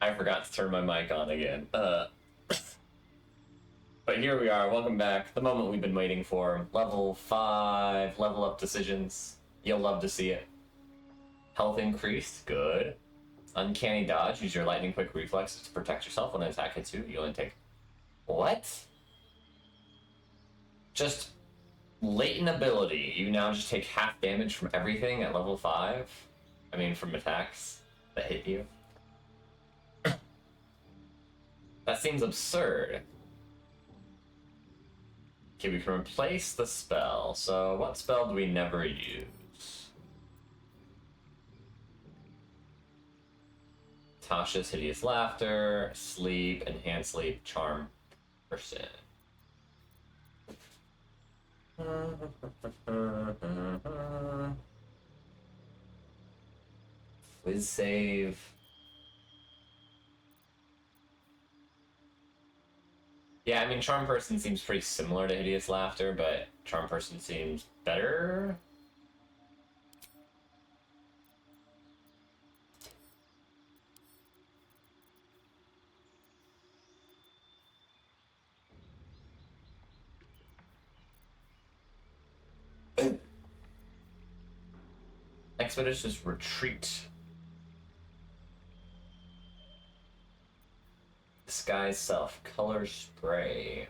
I forgot to turn my mic on again. But here we are. Welcome back. The moment we've been waiting for. Level 5, level up decisions. You'll love to see it. Health increased. Good. Uncanny dodge. Use your lightning quick reflexes to protect yourself when an attack hits you. You only take... What? Just latent ability. You now just take half damage from everything at level 5. I mean, from attacks that hit you. That seems absurd. Okay, we can replace the spell. So what spell do we never use? Tasha's Hideous Laughter, Sleep, Enhanced Sleep, Charm Person. Whiz save. Yeah, I mean, Charm Person seems pretty similar to Hideous Laughter, but Charm Person seems better. Expeditious Retreat. Disguise Self. Color Spray.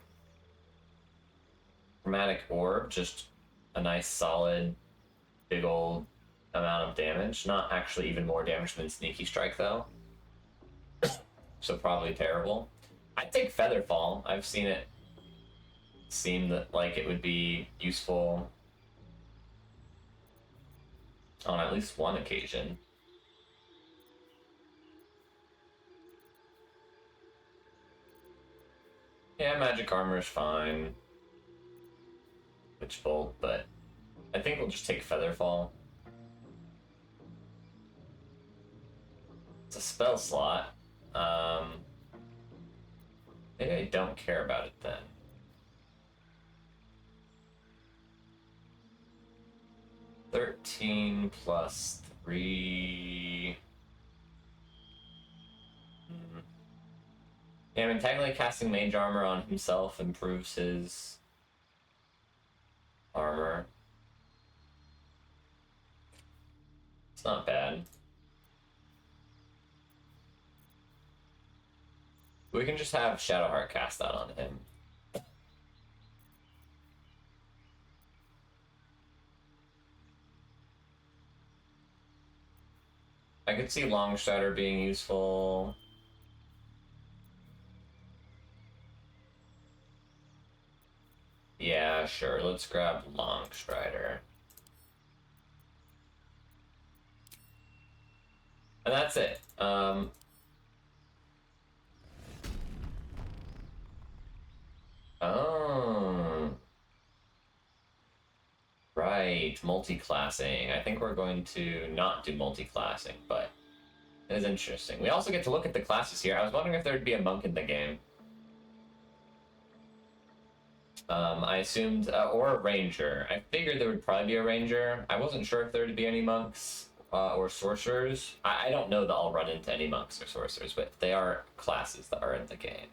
Chromatic Orb. Just a nice, solid, big old amount of damage. Not actually even more damage than Sneaky Strike, though. So probably terrible. I'd take Featherfall. I've seen it seem that like it would be useful on at least one occasion. Yeah, Magic Armor is fine. Witch Bolt, but I think we'll just take Featherfall. It's a spell slot. Maybe I don't care about it then. $13 plus 3. Yeah, I mean, technically casting Mage Armor on himself improves his armor. It's not bad. We can just have Shadowheart cast that on him. I could see Longstrider being useful. Yeah, sure. Let's grab Longstrider. And that's it. Oh. Right, multi-classing. I think we're going to not do multi-classing, but it is interesting. We also get to look at the classes here. I was wondering if there'd be a monk in the game. I assumed, or a ranger. I figured there would probably be a ranger. I wasn't sure if there would be any monks or sorcerers. I don't know that I'll run into any monks or sorcerers, but they are classes that are in the game.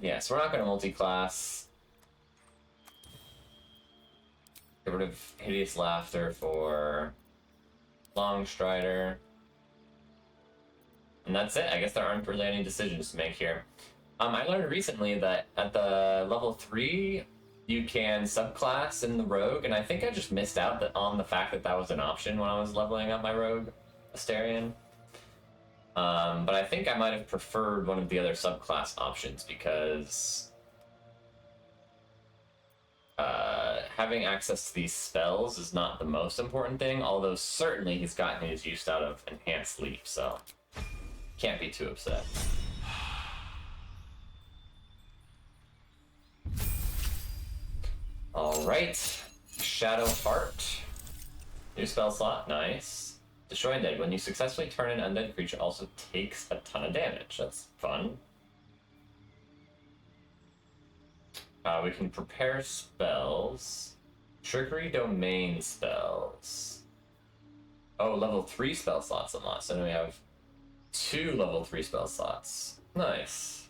Yeah, so we're not going to multi-class. Get rid of Hideous Laughter for Longstrider. And that's it. I guess there aren't really any decisions to make here. I learned recently that at the level 3, you can subclass in the rogue, and I think I just missed out on the fact that that was an option when I was leveling up my rogue Asterion. But I think I might have preferred one of the other subclass options because having access to these spells is not the most important thing, although certainly he's gotten his use out of Enhanced Sleep, so can't be too upset. Alright, Shadowheart. New spell slot, nice. Destroy Undead. When you successfully turn an undead creature, also takes a ton of damage. That's fun. We can prepare spells. Trickery domain spells. Oh, level 3 spell slots unlocked. So now we have 2 level 3 spell slots. Nice.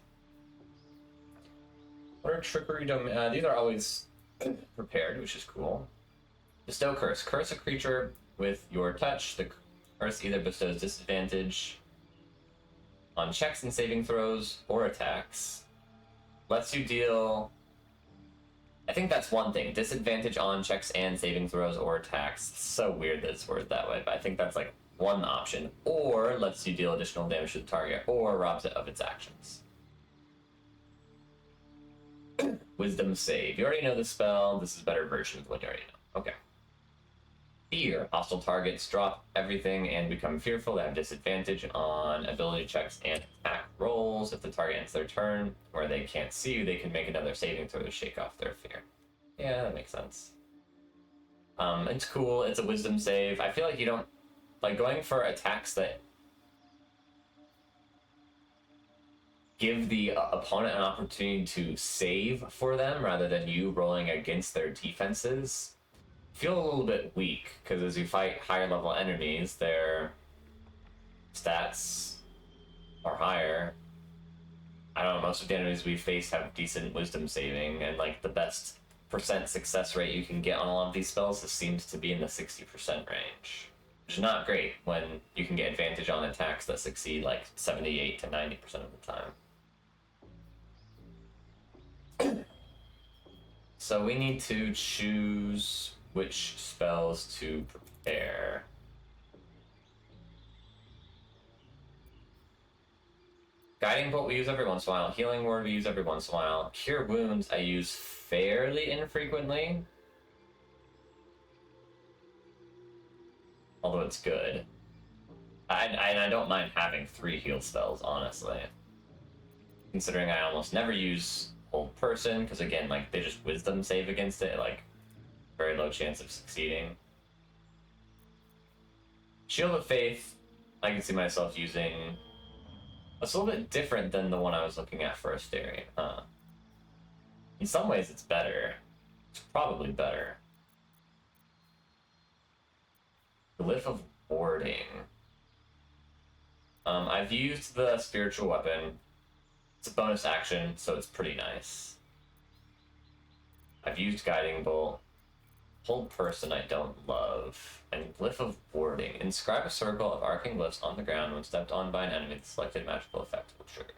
What are trickery domain? These are always prepared, which is cool. Bestow curse. Curse a creature with your touch. The curse either bestows disadvantage on checks and saving throws or attacks. Lets you deal... I think that's one thing. Disadvantage on checks and saving throws or attacks. It's so weird that it's worded that way, but I think that's like one option. Or lets you deal additional damage to the target, or robs it of its actions. Wisdom save. You already know the spell. This is a better version of what you already know. Okay. Fear. Hostile targets drop everything and become fearful. They have disadvantage on ability checks and attack rolls. If the target ends their turn where they can't see you, they can make another saving throw to shake off their fear. Yeah, that makes sense. It's cool. It's a wisdom save. I feel like you don't... Like, going for attacks that give the opponent an opportunity to save for them rather than you rolling against their defenses feel a little bit weak, because as you fight higher level enemies, their stats are higher. I don't know, most of the enemies we face have decent wisdom saving, and like the best percent success rate you can get on a lot of these spells seems to be in the 60% range, which is not great when you can get advantage on attacks that succeed like 78 to 90% of the time. So we need to choose which spells to prepare. Guiding Bolt we use every once in a while. Healing Word we use every once in a while. Cure Wounds I use fairly infrequently. Although it's good. I don't mind having 3 heal spells, honestly. Considering I almost never use Hold Person, because again, like, they just wisdom save against it, like, very low chance of succeeding. Shield of Faith, I can see myself using. It's a little bit different than the one I was looking at for Astarion, huh? In some ways, it's better. It's probably better. Glyph of Warding. I've used the Spiritual Weapon. It's a bonus action, so it's pretty nice. I've used Guiding Bolt. Hold Person I don't love. And Glyph of Warding. Inscribe a circle of arcing glyphs on the ground when stepped on by an enemy. The selected magical effect will trigger.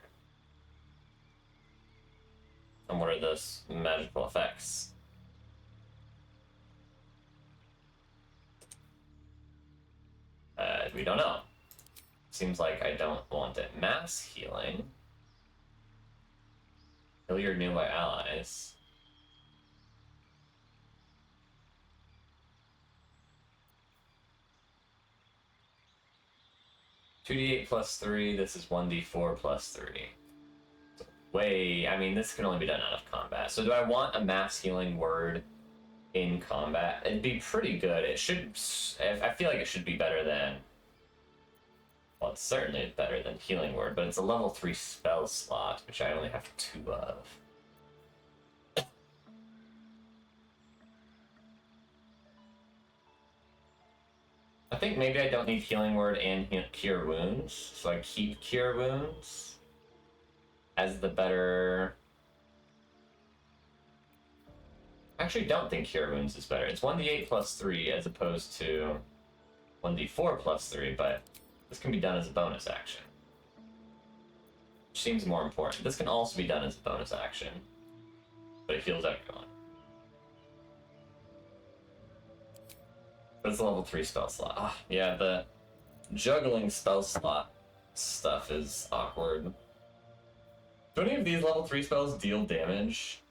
And what are those magical effects? We don't know. Seems like I don't want it. Mass Healing. Heal your nearby allies. (2d8 plus 3). This is 1d4 plus 3. So way, I mean, this can only be done out of combat. So do I want a Mass Healing Word in combat? It'd be pretty good. It should. I feel like it should be better than. Well, it's certainly better than Healing Word, but it's a level 3 spell slot, which I only have 2 of. I think maybe I don't need Healing Word and Cure Wounds, so I keep Cure Wounds as the better... I actually don't think Cure Wounds is better. It's 1d8 plus 3 as opposed to 1d4 plus 3, but this can be done as a bonus action, which seems more important. This can also be done as a bonus action, but it heals everyone. But it's a level 3 spell slot. Yeah, the juggling spell slot stuff is awkward. Do any of these level 3 spells deal damage?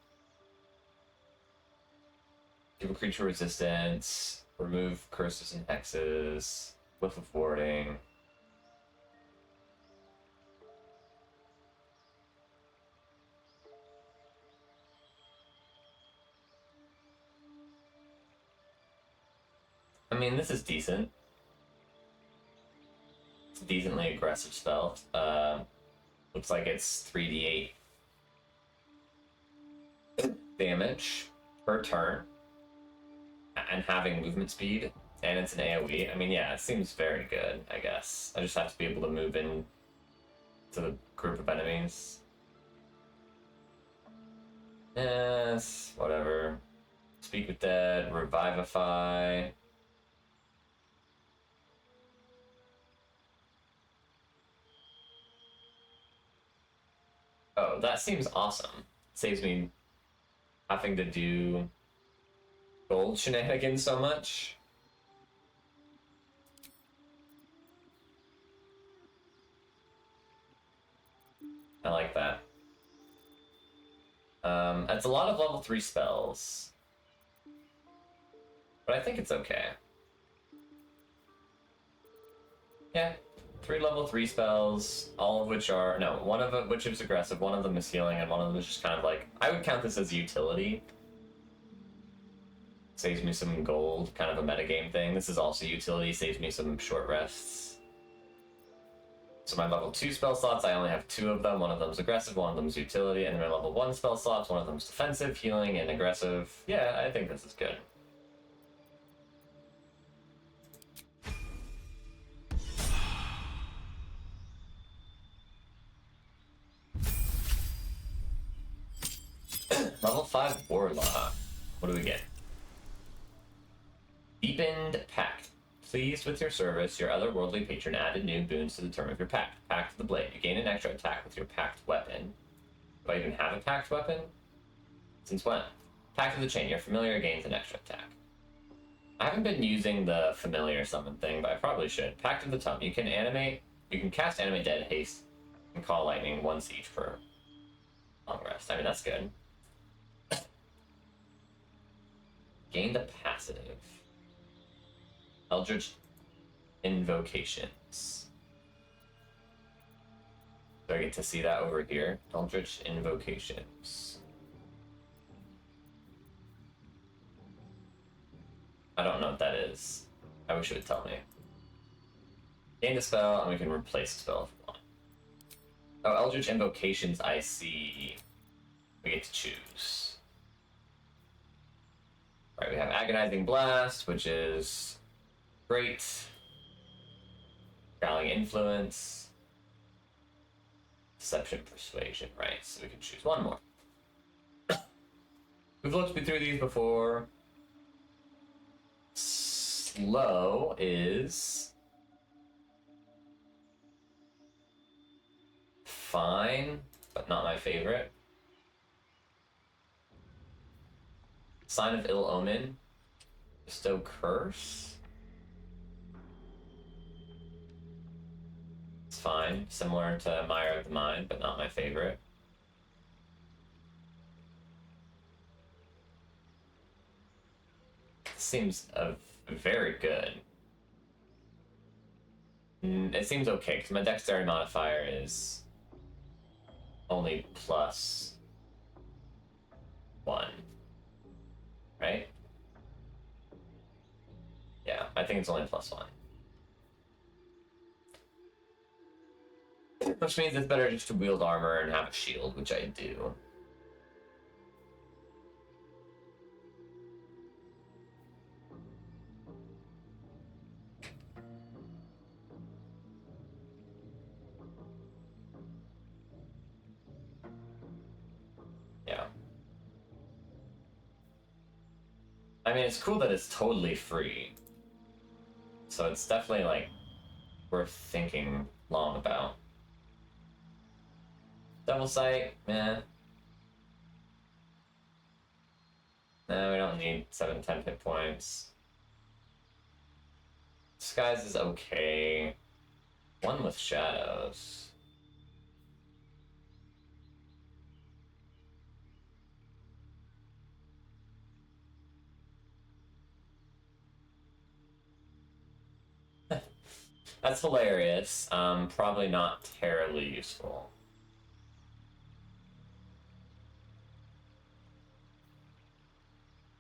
Give a creature resistance, remove curses and hexes, Glyph of Warding. I mean, this is decent. It's a decently aggressive spell. Looks like it's 3d8 damage per turn. and having movement speed, and it's an AoE. I mean, yeah, it seems very good, I guess. I just have to be able to move in to the group of enemies. Yes, whatever. Speak with Dead, Revivify. Oh, that seems awesome. Saves me having to do gold shenanigans so much. I like that. It's a lot of level 3 spells. But I think it's okay. Yeah. 3 level 3 spells, all of which are... No, one of which is aggressive, one of them is healing, and one of them is just kind of like... I would count this as utility. Saves me some gold, kind of a metagame thing. This is also utility, saves me some short rests. So my level 2 spell slots, I only have 2 of them. One of them's aggressive, one of them's utility, and my level 1 spell slots, one of them's defensive, healing, and aggressive. Yeah, I think this is good. Level 5 Warlock. What do we get? Deepened Pact. Pleased with your service, your otherworldly patron added new boons to the term of your pact. Pact of the Blade. You gain an extra attack with your pact weapon. Do I even have a pact weapon? Since when? Pact of the Chain. Your familiar gains an extra attack. I haven't been using the familiar summon thing, but I probably should. Pact of the Tongue. You can cast Animate Dead, Haste, and Call Lightning once each per long rest. I mean, that's good. Gain the passive. Eldritch Invocations. Do I get to see that over here? Eldritch Invocations. I don't know what that is. I wish it would tell me. Gain the spell, and we can replace the spell if we want. Oh, Eldritch Invocations, I see. We get to choose. Right, we have Agonizing Blast, which is great. Growling Influence. Deception, Persuasion, right, so we can choose one more. We've looked through these before. Slow is fine, but not my favorite. Sign of Ill Omen. Bestow Curse. It's fine. Similar to Mire of the Mind, but not my favorite. Seems very good. It seems okay, because my dexterity modifier is only +1. Right? Yeah, I think it's only +1. Which means it's better just to wield armor and have a shield, which I do. Yeah. I mean, it's cool that it's totally free. So it's definitely, like, worth thinking long about. Devil Sight, meh. No, we don't need 7-10 hit points. Disguise is okay. One with shadows. That's hilarious. Probably not terribly useful.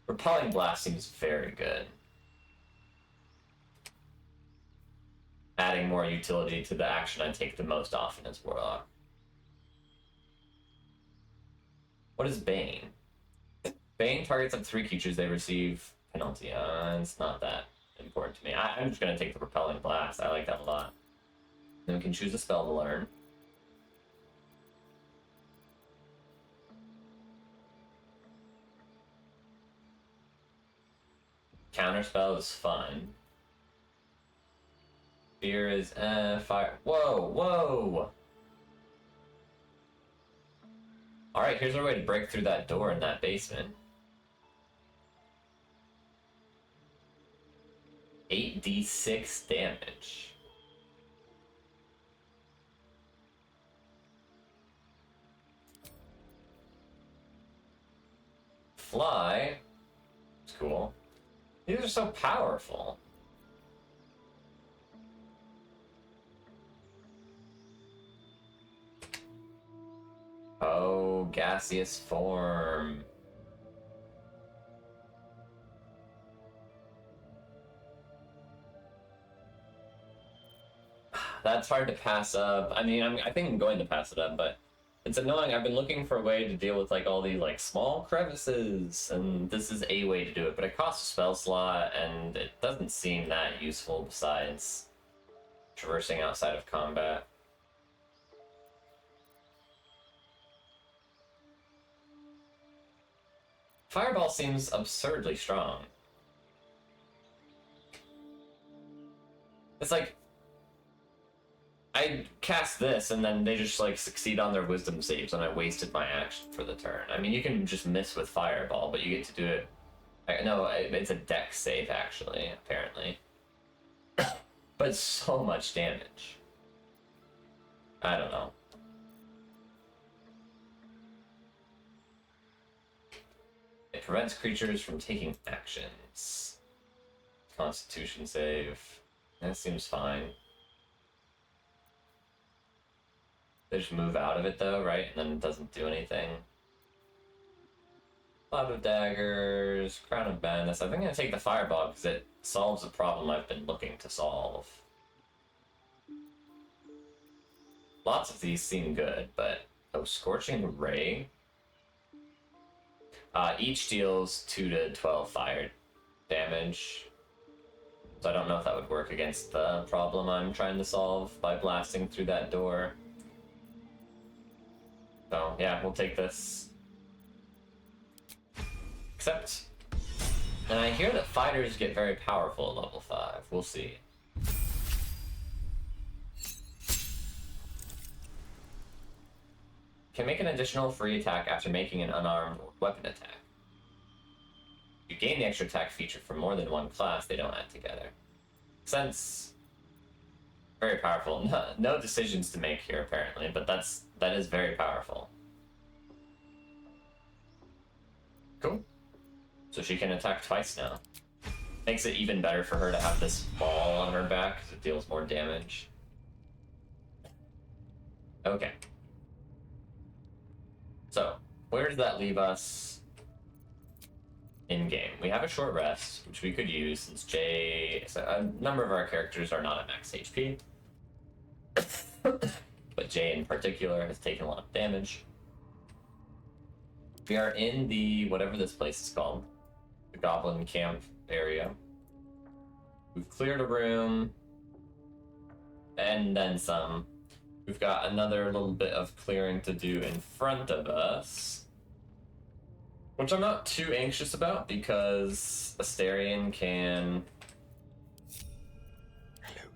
Repelling Blast seems very good. Adding more utility to the action I take the most often as Warlock. What is Bane? Bane targets up 3 creatures they receive penalty. It's not that important to me. I'm just gonna take the repelling blast. I like that a lot. Then we can choose a spell to learn. Counterspell is fun. Fear is fire. Whoa, whoa! Alright, here's our way to break through that door in that basement. 8d6 damage. Fly. It's cool. These are so powerful. Oh, gaseous form. That's hard to pass up. I mean, I think I'm going to pass it up, but it's annoying. I've been looking for a way to deal with like all these like small crevices, and this is a way to do it, but it costs a spell slot, and it doesn't seem that useful besides traversing outside of combat. Fireball seems absurdly strong. It's like I cast this, and then they just like succeed on their wisdom saves, and I wasted my action for the turn. I mean, you can just miss with Fireball, but you get to do it. No, it's a dex save actually, apparently. But so much damage. I don't know. It prevents creatures from taking actions. Constitution save. That seems fine. They just move out of it though, right? And then it doesn't do anything. Cloud of Daggers, Crown of Madness. I think I'm gonna take the Fireball because it solves a problem I've been looking to solve. Lots of these seem good, but... Oh, Scorching Ray? Each deals 2 to 12 fire damage. So I don't know if that would work against the problem I'm trying to solve by blasting through that door. So, yeah, we'll take this. Except... And I hear that fighters get very powerful at level 5. We'll see. Can make an additional free attack after making an unarmed weapon attack. You gain the extra attack feature for more than one class, they don't add together. Sense. Very powerful. No decisions to make here, apparently, but that is very powerful. Cool. So she can attack twice now. Makes it even better for her to have this ball on her back, because it deals more damage. Okay. So, where does that leave us in-game? We have a short rest, which we could use since a number of our characters are not at max HP. But Jay in particular has taken a lot of damage. We are in the, whatever this place is called, the Goblin Camp area. We've cleared a room, and then some. We've got another little bit of clearing to do in front of us, which I'm not too anxious about because Asterion can... Hello,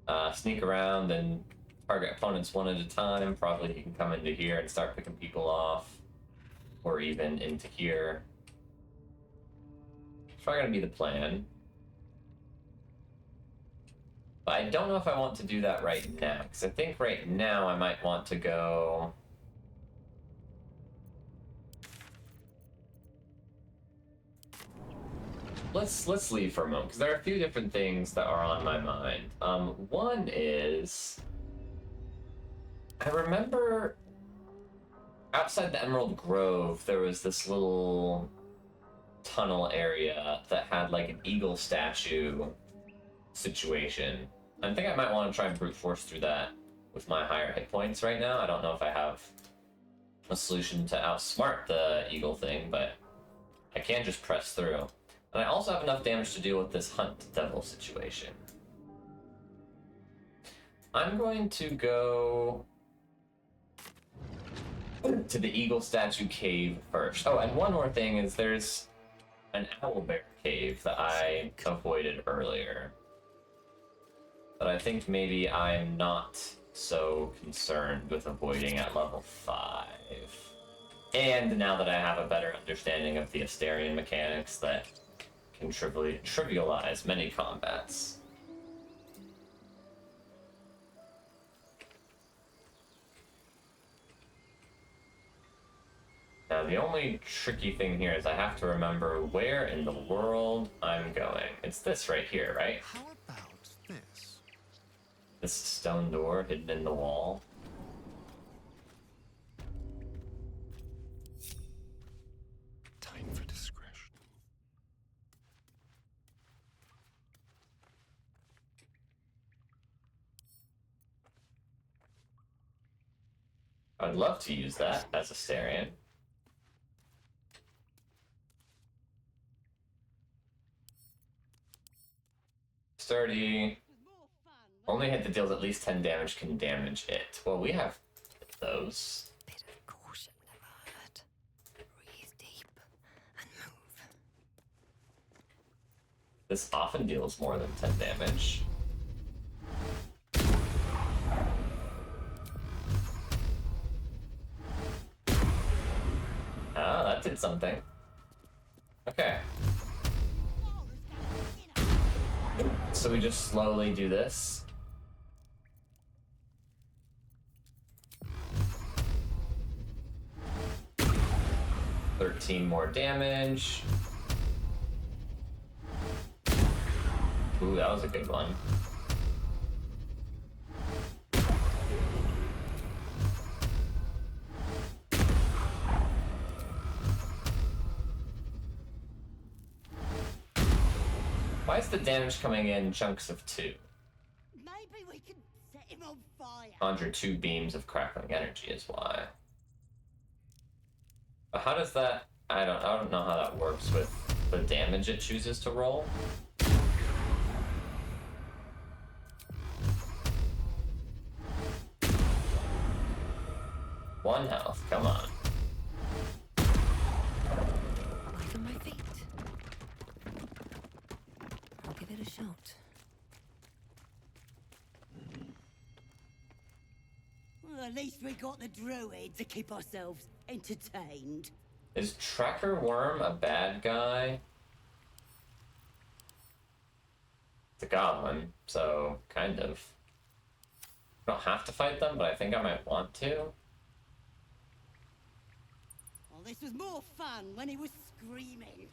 you. Sneak around and target opponents one at a time. Probably he can come into here and start picking people off, or even into here. It's probably gonna be the plan. But I don't know if I want to do that right now, because I think right now I might want to go... Let's leave for a moment, because there are a few different things that are on my mind. One is... I remember outside the Emerald Grove, there was this little tunnel area that had like an eagle statue situation. I think I might want to try and brute force through that with my higher hit points right now. I don't know if I have a solution to outsmart the eagle thing, but I can just press through. And I also have enough damage to deal with this hunt devil situation. I'm going to go to the eagle statue cave first. Oh, and one more thing is there's an owlbear cave that I avoided earlier. But I think maybe I'm not so concerned with avoiding at level 5. And now that I have a better understanding of the Asterian mechanics that can trivialize many combats. Now the only tricky thing here is I have to remember where in the world I'm going. It's this right here, right? How about this? This stone door hidden in the wall. Time for discretion. I'd love to use that as a Asterian. Sturdy. Only hit that deals at least 10 damage can damage it. Well, we have those. Bit of caution never hurt. Breathe deep and move. This often deals more than 10 damage. Ah, that did something. Okay. So we just slowly do this. $13 more damage. Ooh, that was a good one. Why is the damage coming in chunks of 2? Maybe we can set him on fire. Conjure 2 beams of crackling energy is why. But how does that... I don't know how that works with the damage it chooses to roll. 1 health, come on. Life on my feet. I'll give it a shot. Well, at least we got the druid to keep ourselves entertained. Is Tracker Worm a bad guy? It's a goblin, so kind of. I don't have to fight them, but I think I might want to. Well, this was more fun when he was screaming.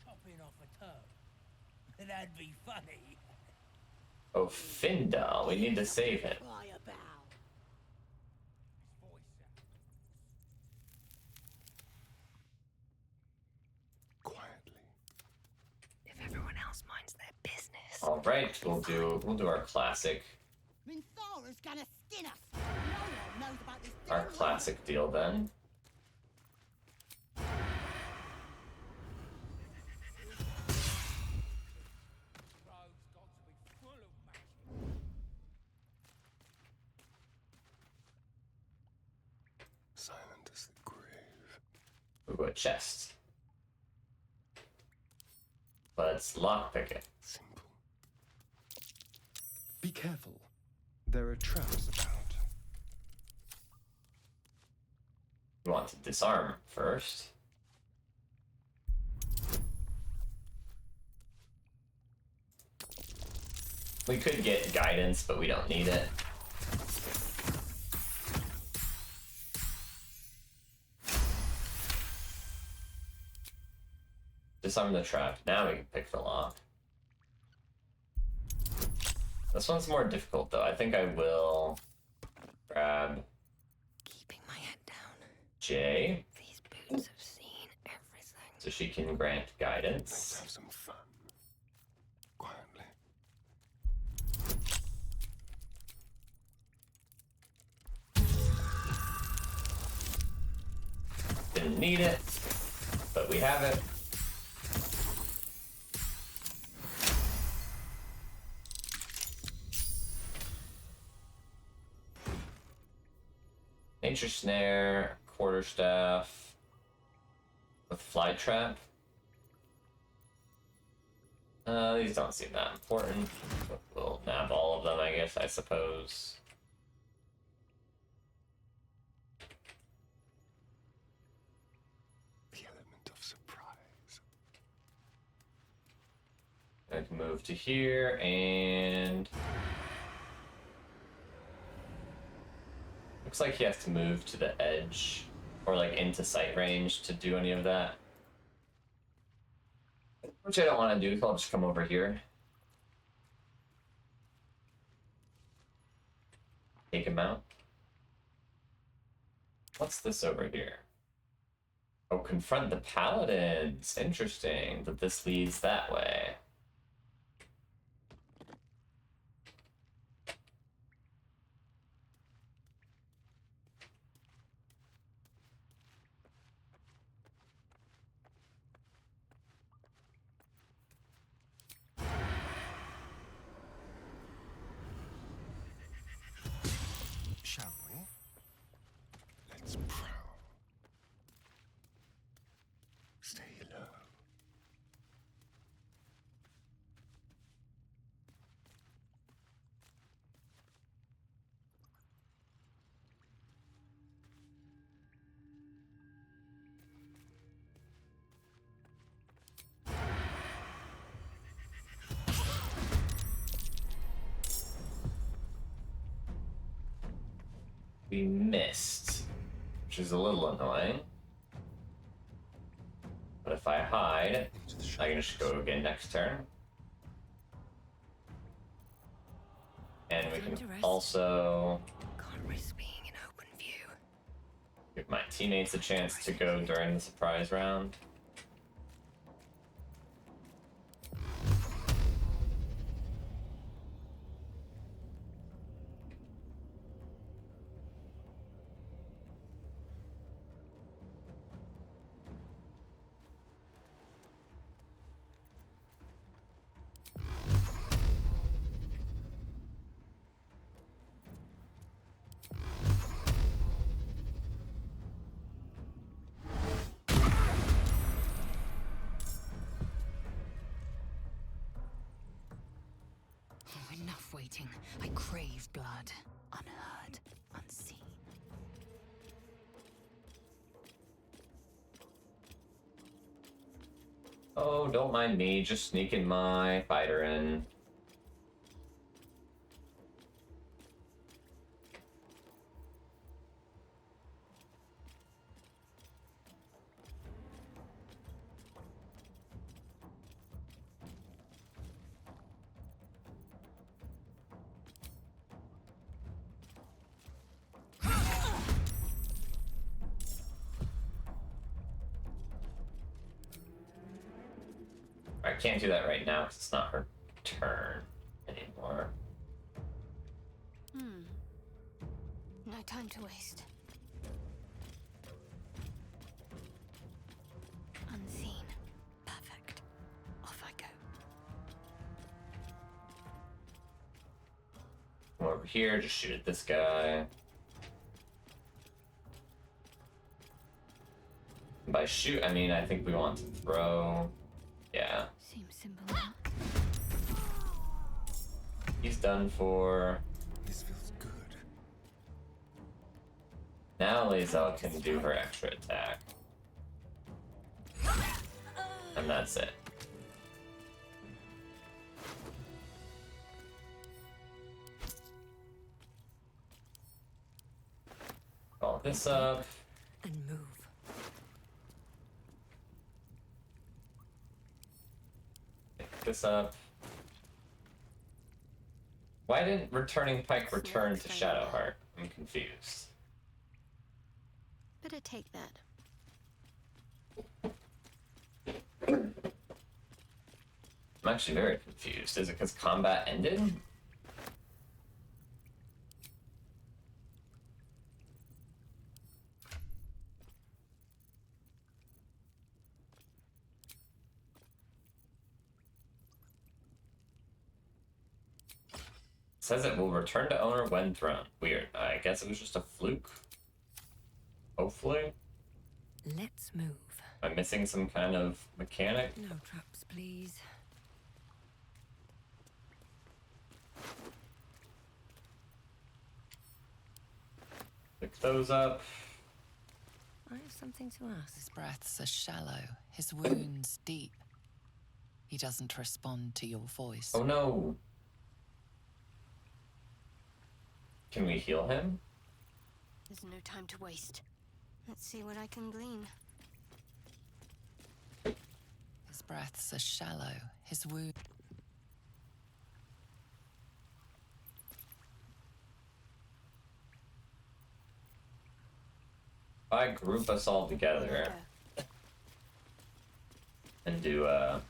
Chopping off a toe. That'd be funny. Oh, Findal, we need to save him. Cry about. Quietly. If everyone else minds their business. All right, we'll do our classic, Minthara's gonna skin us. No one knows about this. our damn classic deal then. Silent as the grave. Ooh, a chest. Let's lockpick it. Simple. Be careful. There are traps about. We want to disarm first. We could get guidance, but we don't need it. Disarm the trap. Now we can pick the lock. This one's more difficult, though. I think I will grab Keeping my head down. J, These boots have seen everything. so she can grant Let's guidance. have some fun. Quietly. need it, but we have it. Nature Snare, Quarterstaff, with Fly Trap. These don't seem that important. We'll nab all of them, I guess, I suppose. The element of surprise. I can move to here, and... looks like he has to move to the edge, or like into sight range to do any of that. Which I don't want to do, so I'll just come over here. Take him out. What's this over here? Oh, confront the paladins. Interesting that this leads that way. Shall we? Let's prowl. Stay low. We missed, which is a little annoying. But if I hide, Into the I can just go again next turn. And we can also Can't risk being in open view. give my teammates a chance to go during the surprise round. Oh, enough waiting. I crave blood. Unheard, unseen. Oh, don't mind me, just sneaking my fighter in. I can't do that right now because it's not her turn anymore. No time to waste. Unseen. Perfect. Off I go. Come over here, just shoot at this guy. And by shoot, I mean I think we want to throw. Yeah, Seems simple enough. he's done for. This feels good. Now Lae'zel can do her extra attack. And that's it. Call this up. And move. Pick this up. Why didn't returning Pike return to Shadowheart? I'm confused. Better take that. I'm actually very confused. Is it because combat ended? says it will return to owner when thrown. Weird. I guess it was just a fluke. Hopefully. Let's move. Am I missing some kind of mechanic? No traps, please. Pick those up. I have something to ask. His breaths are shallow, his wounds deep. He doesn't respond to your voice. Oh no. Can we heal him? There's no time to waste. Let's see what I can glean. His breaths are shallow, his wound. If I group us all together and do a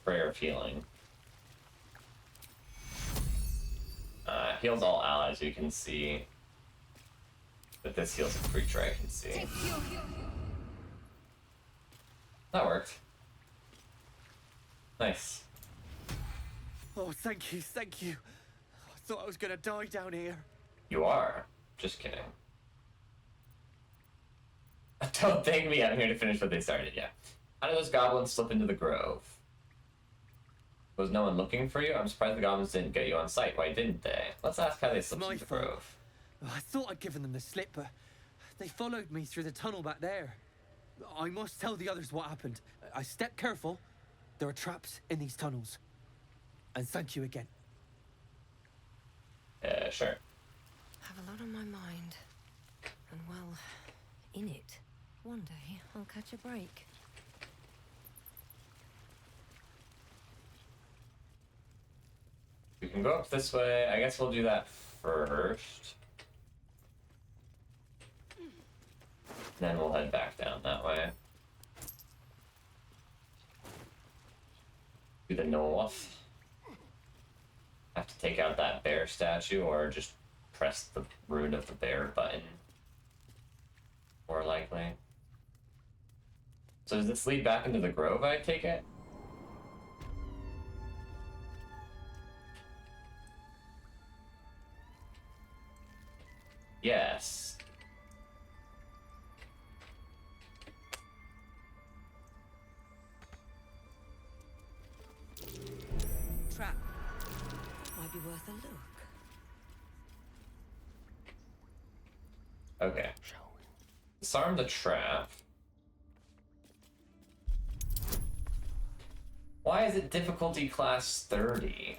prayer of healing. Heals all allies, you can see. But this heals a creature I can see. That worked. Nice. Oh, thank you, thank you. I thought I was gonna die down here. You are. Just kidding. Don't thank me, I'm here to finish what they started, yeah. How did those goblins slip into the grove? Was no one looking for you? I'm surprised the goblins didn't get you on sight. Why didn't they? Let's ask how they slipped My into the fault. grove. I thought I'd given them the slip, but they followed me through the tunnel back there. I must tell the others what happened. I stepped careful. There are traps in these tunnels. And thank you again. Sure. I have a lot on my mind. And well, in it. One day I'll catch a break. We can go up this way. I guess we'll do that first. Then we'll head back down that way. To the north. Have to take out that bear statue or just press the rune of the bear button. More likely. So does this lead back into the grove, I take it? Yes. Trap. Might be worth a look. Okay. Shall we? Disarm the trap. Why is it difficulty class 30?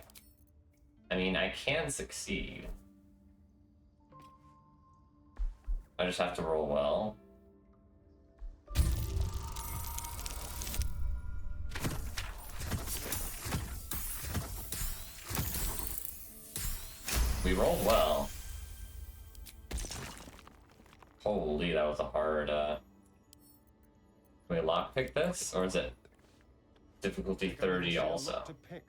I mean, I can succeed. I just have to roll well. We rolled well. Holy, that was a hard, Can we lockpick this? Or is it difficulty 30 also? To pick.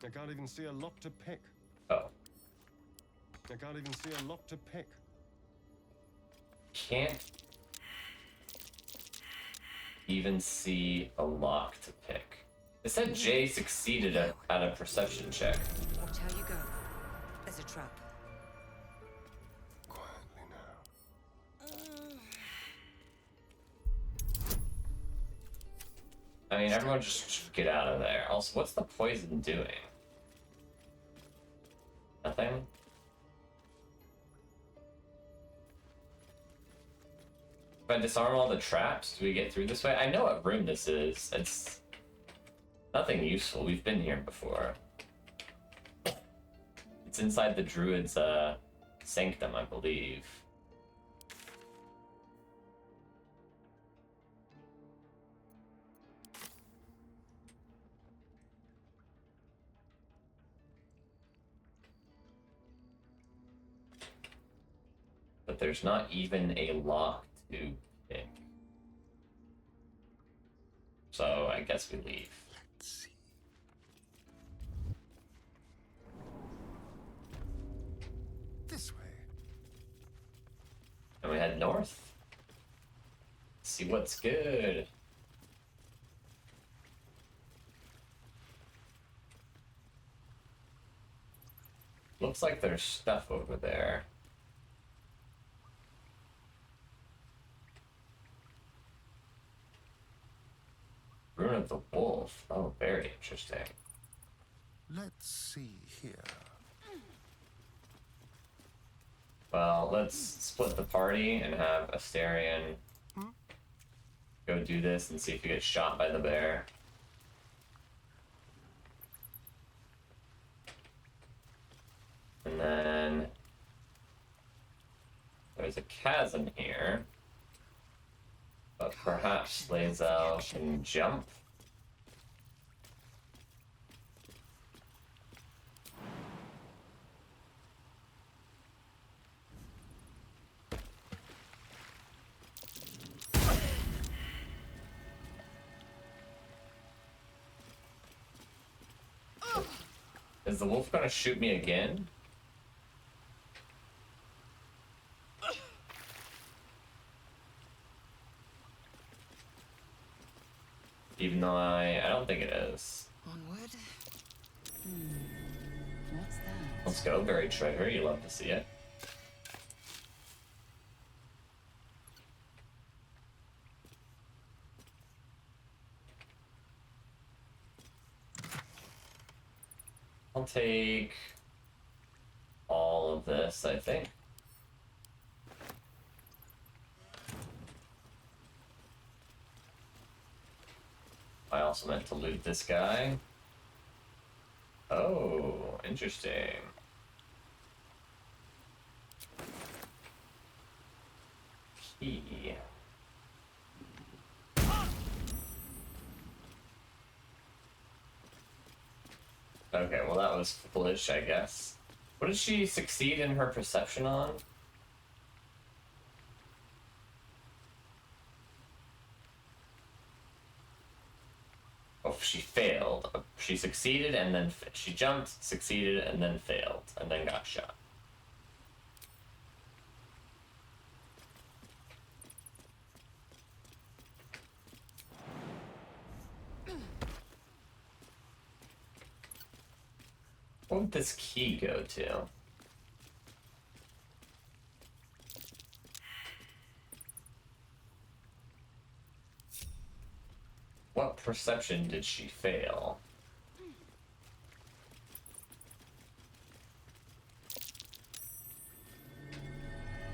I can't even see a lock to pick. Oh. I can't even see a lock to pick. Can't even see a lock to pick. It said Jay succeeded at a perception check. Watch how you go. There's a trap. Quietly now. I mean, everyone just get out of there. Also, what's the poison doing? Nothing? If I disarm all the traps, do we get through this way? I know what room this is. It's nothing useful. We've been here before. It's inside the druid's sanctum, I believe. But there's not even a lock to pick. So I guess we leave. Let's see. This way. And we head north. see what's good. Looks like there's stuff over there. Rune of the Wolf. Oh, very interesting. Let's see here. Well, let's split the party and have Asterion go do this and see if he gets shot by the bear. And then there's a chasm here, but perhaps Lae'zel can jump. Is the wolf gonna shoot me again? Even though I don't think it is. Onward. What's that? Let's go, buried treasure. You love to see it. I'll take all of this, I think. I also meant to loot this guy. Oh, interesting. Key. Okay, well that was foolish, I guess. What did she succeed in her perception on? Oh, she failed. She succeeded and then she jumped, succeeded and then failed, and then got shot. What would this key go to? What perception did she fail?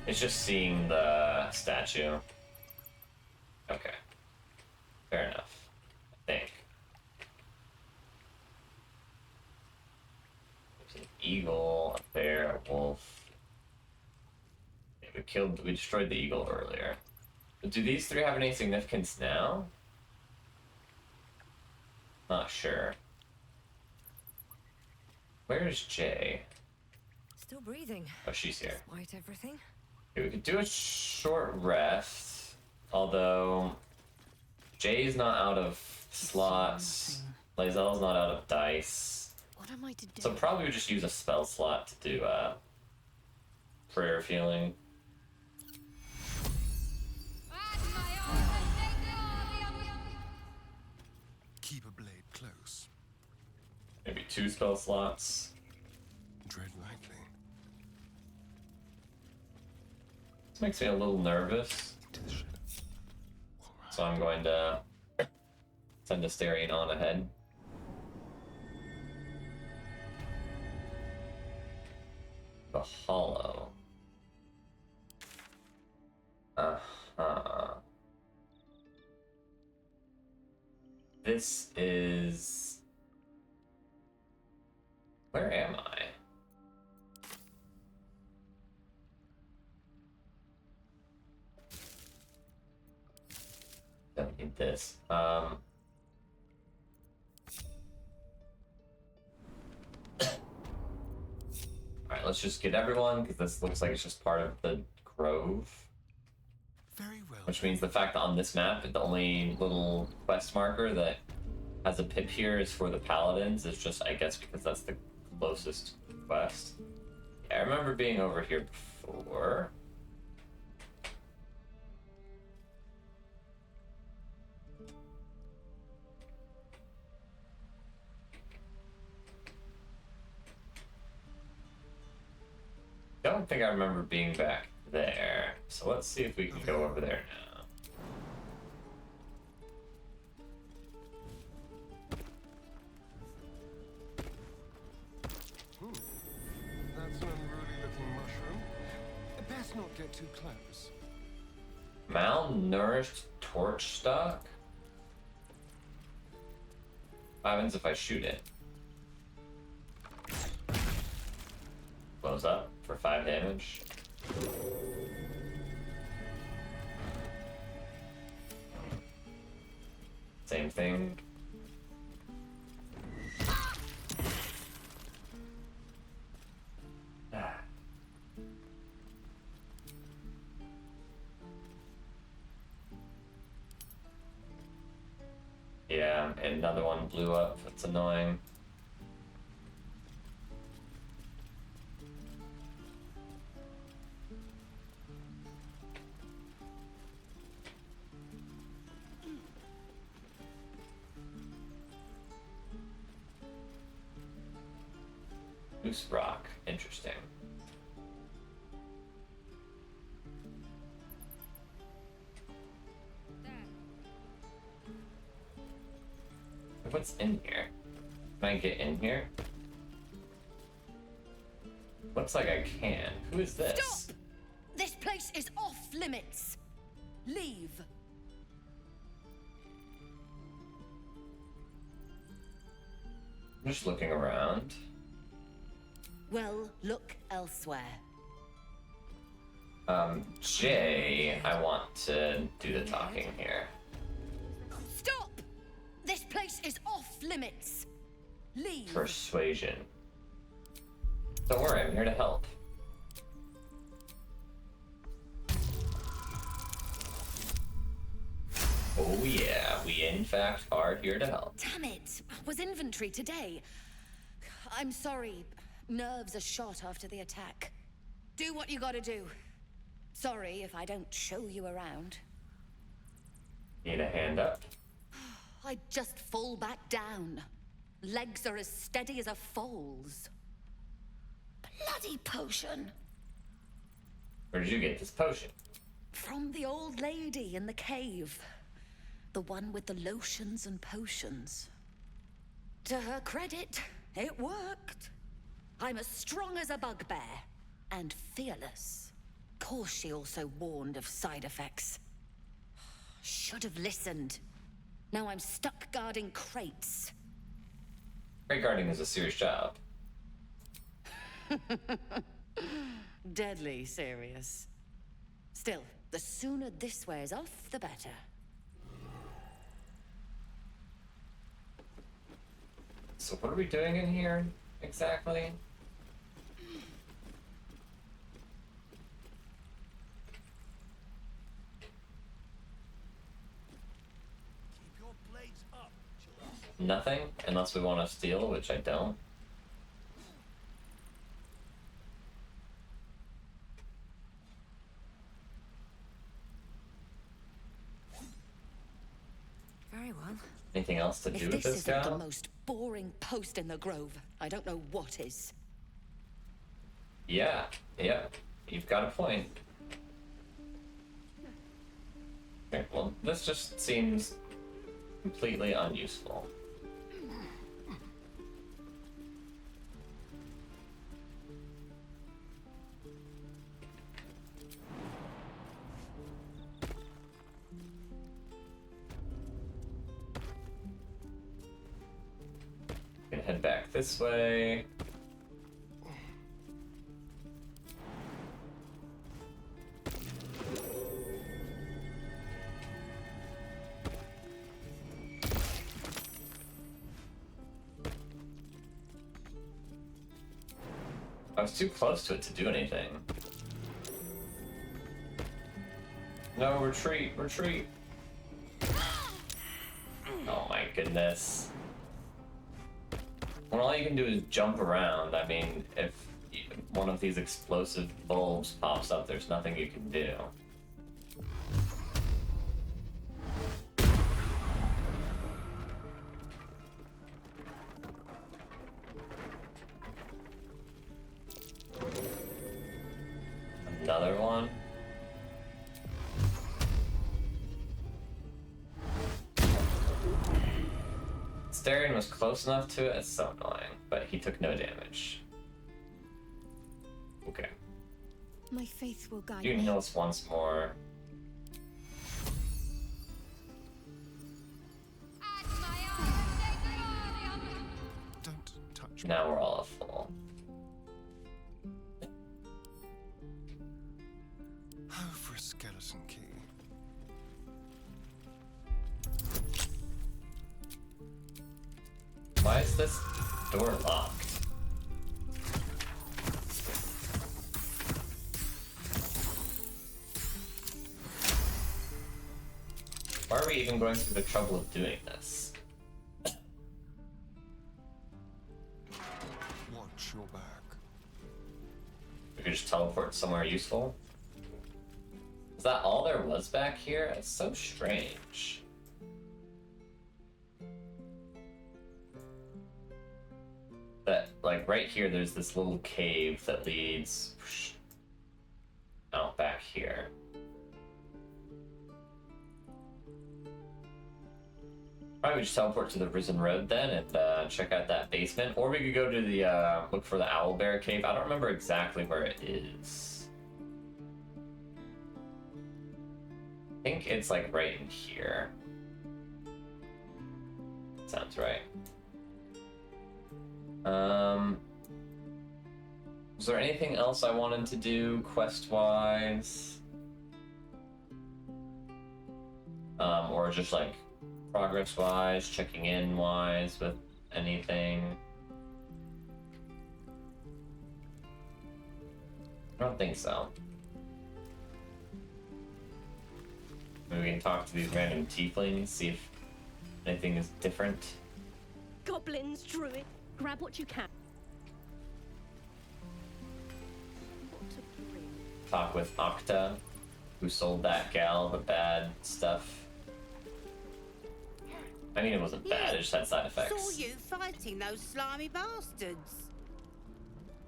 It's just seeing the statue. Okay. Fair enough. I think. There's an eagle, a bear, a wolf. Okay, we destroyed the eagle earlier. But do these three have any significance now? Not sure. Where's Jay? Still breathing. Oh, she's here. Despite everything. Okay, we could do a short rest, although Jay's not out of slots, Lae'zel's not out of dice, What am I to do? so probably we just use a spell slot to do prayer of healing. Keep a blade close. Maybe 2 spell slots. Tread lightly. This makes me a little nervous, To the shadow. All right. so I'm going to send Asterion on ahead. The Hollow. Uh-huh. This is... Where am I? Don't need this. Alright, let's just get everyone, because this looks like it's just part of the grove. Very well. Which means the fact that on this map, the only little quest marker that has a pip here is for the paladins, is just, I guess, because that's the closest quest. Yeah, I remember being over here before. Don't think I remember being back there. So let's see if we can go over there now. That's an unruly looking mushroom. Best not get too close. Malnourished torch stock? What happens if I shoot it? Blows up for 5 damage. Same thing. Yeah, and another one blew up. That's annoying. Loose rock. Interesting. What's in here? Can I get in here? Looks like I can. Who is this? Stop! This place is off limits. Leave. I'm just looking around. Well, look elsewhere. Jay, I want to do the talking here. Stop! This place is off limits. Leave. Persuasion. Don't worry, I'm here to help. Oh yeah, we in fact are here to help. Damn it! Was inventory today. I'm sorry. Nerves are shot after the attack. Do what you gotta do. Sorry if I don't show you around. Need a hand up? I just fall back down. Legs are as steady as a foal's. Bloody potion. Where did you get this potion? From the old lady in the cave. The one with the lotions and potions. To her credit, it worked. I'm as strong as a bugbear. And fearless. Course she also warned of side effects. Should have listened. Now I'm stuck guarding crates. Crate guarding is a serious job. Deadly serious. Still, the sooner this wears off, the better. So what are we doing in here exactly? Keep your blades up, children. Nothing, unless we want to steal, which I don't. Very well. Anything else to do If with this this isn't guy? the most boring post in the grove, I don't know what is. Yeah, you've got a point. Okay, well, this just seems completely unuseful. Gonna head back this way. I was too close to it to do anything. No, retreat, retreat. Oh my goodness. When all you can do is jump around, I mean, if one of these explosive bulbs pops up, there's nothing you can do. other one. Starion was close enough to it, it's so annoying, but he took no damage. Okay. My faith will guide You can me. heal us once more. Don't touch me. Now we're all at full. Oh, for a skeleton key. Why is this door locked? Why are we even going through the trouble of doing this? Watch your back. We could just teleport somewhere useful? Is that all there was back here? It's so strange. That, like, right here, there's this little cave that leads out back here. Probably just teleport to the Risen Road then and check out that basement. Or we could go to the, look for the Owlbear Cave. I don't remember exactly where it is. I think it's like right in here. Sounds right. Was there anything else I wanted to do quest-wise? Or just like progress-wise, checking in-wise with anything? I don't think so. Maybe we can talk to these random tieflings, see if anything is different. Goblins, druid, grab what you can. Talk with Octa, who sold that gal the bad stuff. I mean, it wasn't bad, it just had side effects. Saw you fighting those slimy bastards.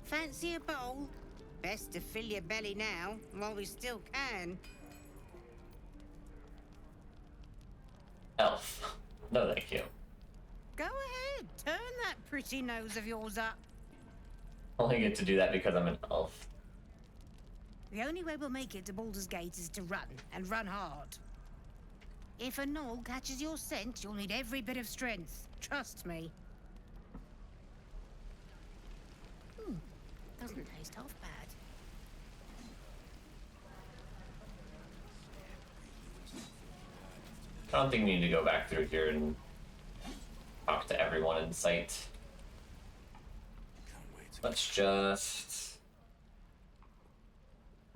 Fancy a bowl? Best to fill your belly now, while we still can. Elf. No, thank you. Go ahead, turn that pretty nose of yours up. Only get to do that because I'm an elf. The only way we'll make it to Baldur's Gate is to run, and run hard. If a gnoll catches your scent, you'll need every bit of strength. Trust me. Doesn't taste half bad. I don't think we need to go back through here and talk to everyone in sight. Let's just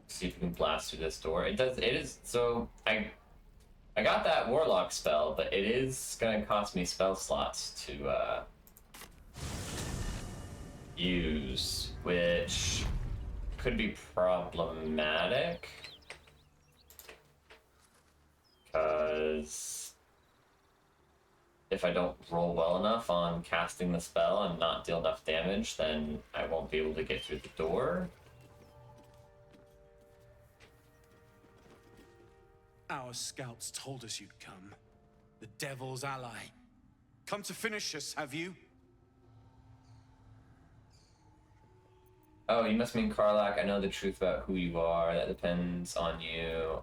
see if we can blast through this door. It is, so I got that warlock spell, but it is gonna cost me spell slots to use, which could be problematic. Because if I don't roll well enough on casting the spell and not deal enough damage, then I won't be able to get through the door. Our scouts told us you'd come. The devil's ally. Come to finish us, have you? Oh, you must mean Karlach. I know the truth about who you are. That depends on you.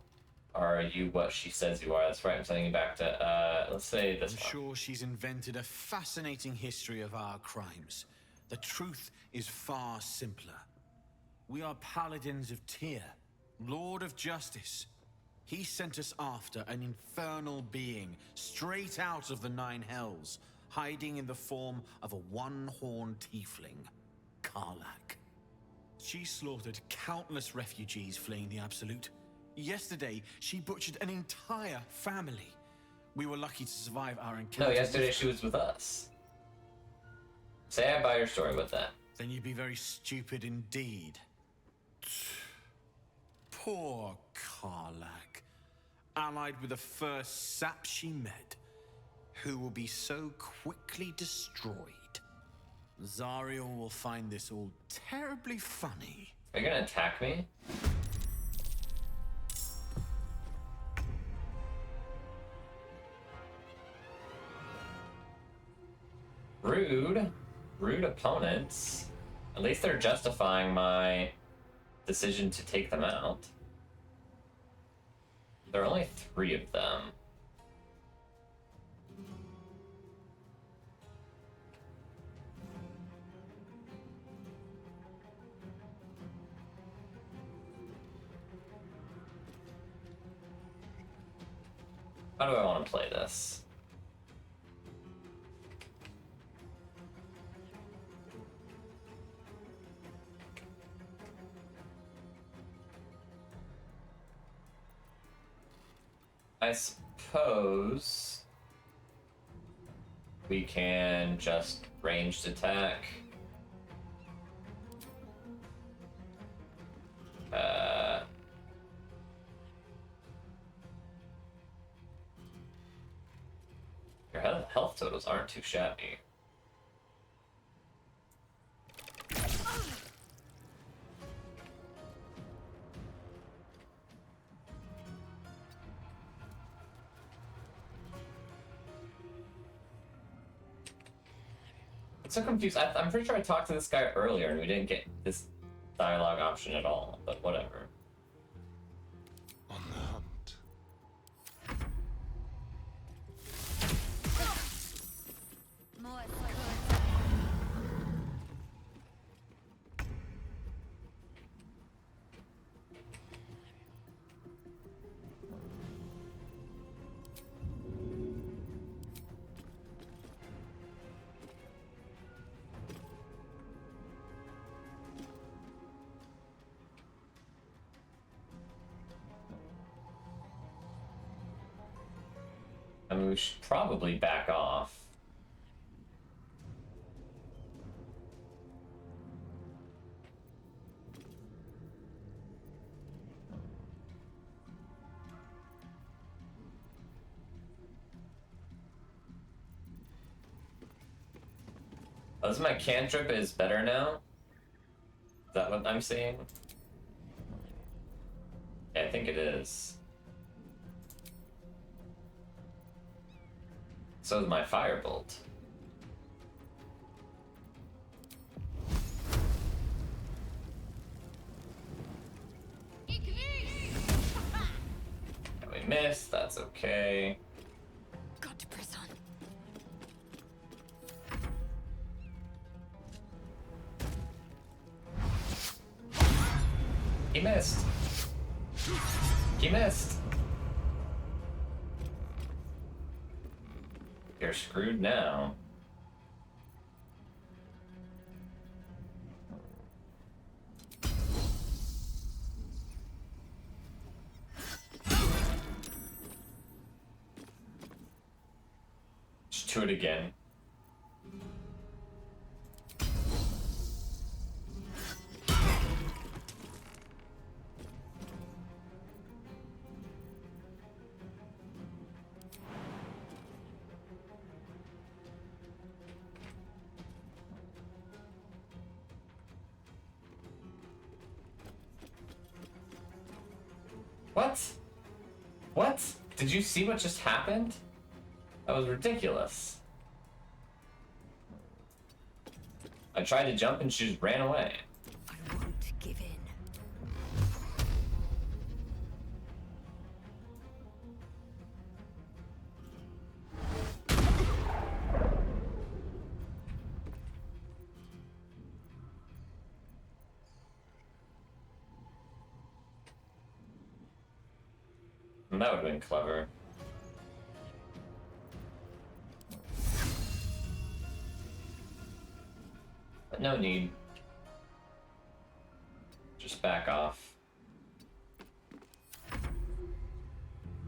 Are you what she says you are? That's right. I'm sending you back to, let's say this I'm one. sure she's invented a fascinating history of our crimes. The truth is far simpler. We are paladins of Tyr, Lord of Justice. He sent us after an infernal being straight out of the Nine Hells, hiding in the form of a one-horned tiefling, Karlach. She slaughtered countless refugees fleeing the Absolute. Yesterday, she butchered an entire family. We were lucky to survive our encounter. No, yesterday she was with us. Say I buy your story with that. Then you'd be very stupid indeed. Poor Karlach, allied with the first sap she met, who will be so quickly destroyed. Zariel will find this all terribly funny. Are you gonna attack me? Rude. Rude opponents. At least they're justifying my decision to take them out. There are only 3 of them. How do I want to play this? I suppose we can just ranged attack. Your health totals aren't too shabby. I'm so confused. I'm pretty sure I talked to this guy earlier and we didn't get this dialogue option at all, but whatever. On the hunt. More I mean, we should probably back off. Oh, this is my cantrip is better now? Is that what I'm seeing? Yeah, I think it is. So is my firebolt. And we missed, that's okay. Got to press on. He missed. He missed. You're screwed now. Just do it again. What? What? Did you see what just happened? That was ridiculous. I tried to jump and she just ran away. I won't give in. That would have been clever. But no need. Just back off.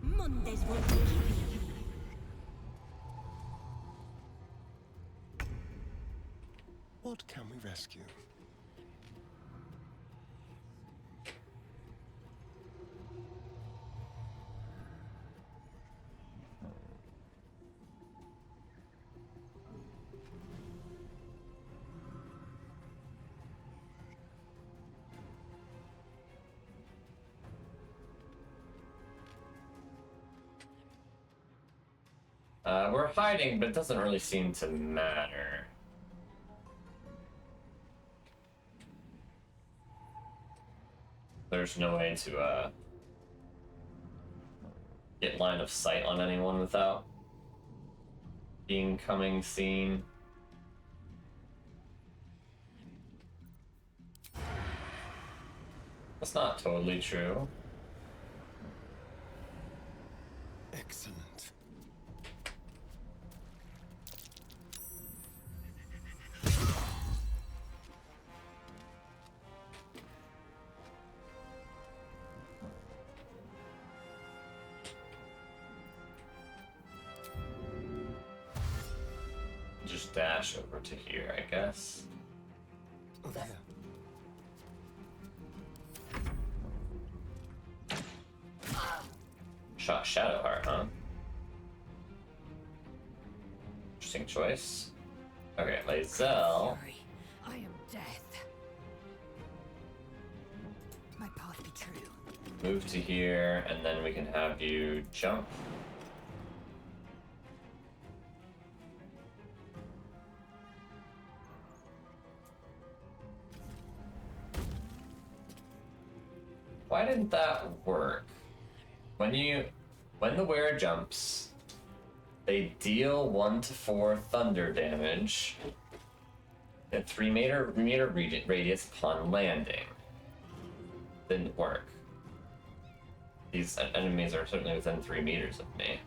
Mondays won't keep you. What can we rescue? We're hiding, but it doesn't really seem to matter. There's no way to, get line of sight on anyone without being seen. That's not totally true. Excellent. Just dash over to here, I guess. Over here. Shot Shadowheart, huh? Interesting choice. Okay, Lae'zel. Fury, I am death. My path be true. Move to here, and then we can have you jump. Why didn't that work? When the wearer jumps, they deal 1 to 4 thunder damage at 3-meter radius upon landing. Didn't work. These enemies are certainly within 3 meters of me.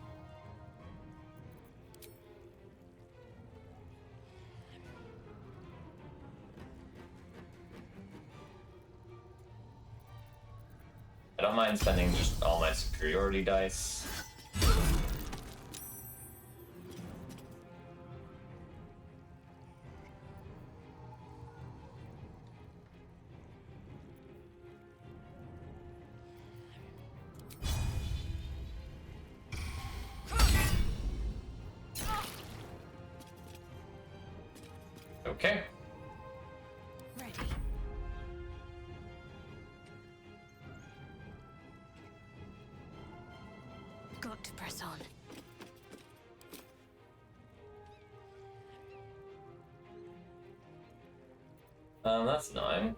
I don't mind spending just all my superiority dice. Okay. Ready. Got to press on. That's annoying.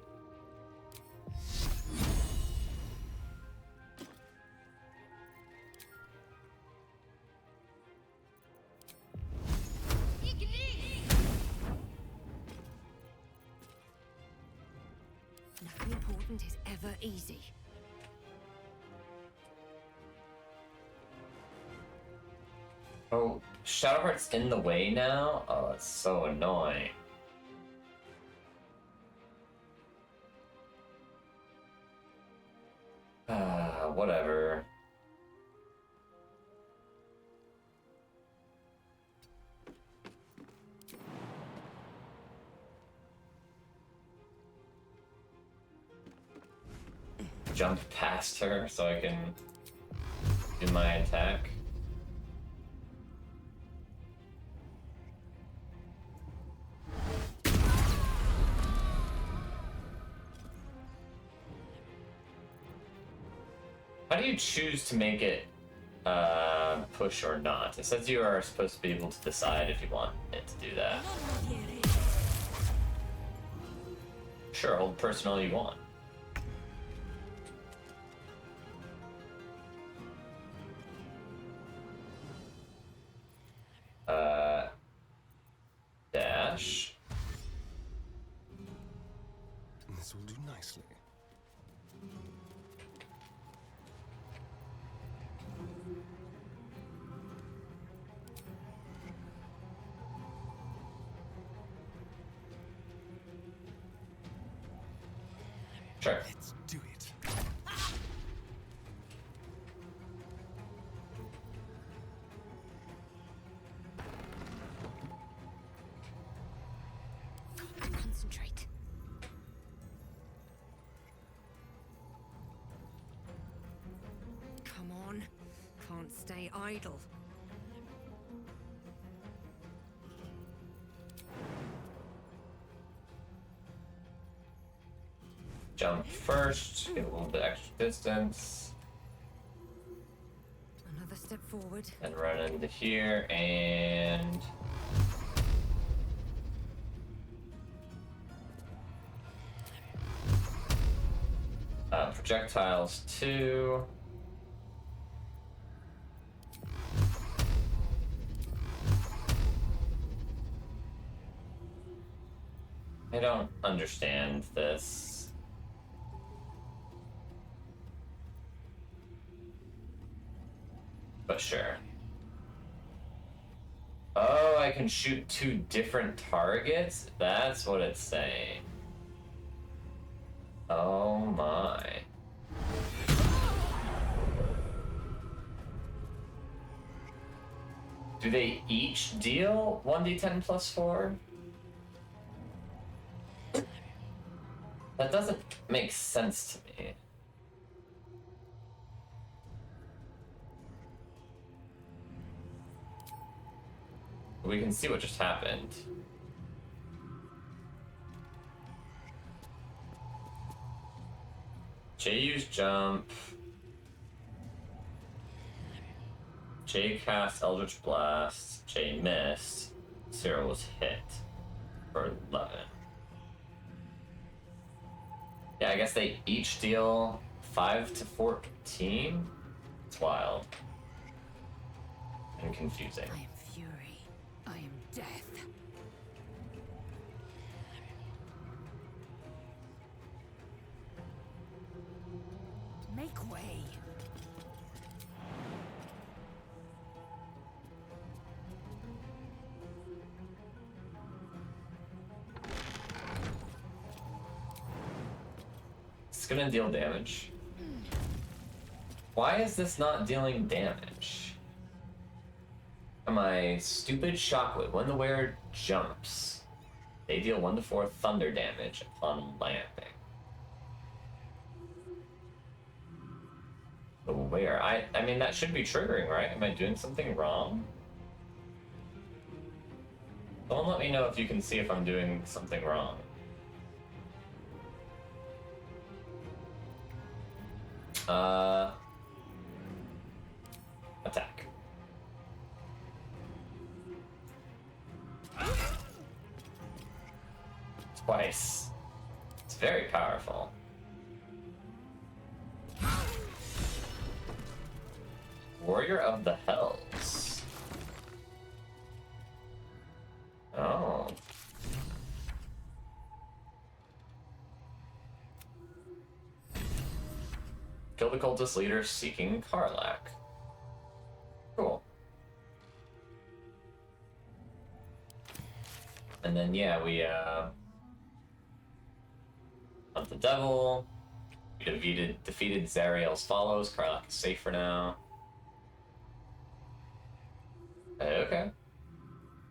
Nothing important is ever easy. Oh, Shadowheart's in the way now? Oh, that's so annoying. Whatever. Jump past her so I can do my attack. How do you choose to make it push or not? It says you are supposed to be able to decide if you want it to do that. Sure, hold person all you want. Dash. This will do nicely. Sure. Let's do it. Concentrate. Come on. Can't stay idle. Jump first, get a little bit extra distance. Another Another step forward. And run into here and projectiles 2. I don't understand this. But sure. Oh, I can shoot 2 different targets? That's what it's saying. Oh my. Do they each deal 1d10 plus 4? That doesn't make sense to me. We can see what just happened. Jay used jump. Jay cast Eldritch Blast. Jay missed. Cyril was hit for 11. Yeah, I guess they each deal 5 to 14. It's wild and confusing. I am fury. I am death. Make way. It's gonna deal damage. Why is this not dealing damage? Am I stupid? Shockwave. When the wearer jumps, they deal 1 to 4 thunder damage upon landing. The wearer. I mean, that should be triggering, right? Am I doing something wrong? Don't let me know if you can see if I'm doing something wrong. Attack. Twice. It's very powerful. Warrior of the Hells. Oh. Kill the cultist leader seeking Karlach. Cool. And then, yeah, we, hunt the devil. We defeated Zariel's follows. Karlach is safe for now. Okay.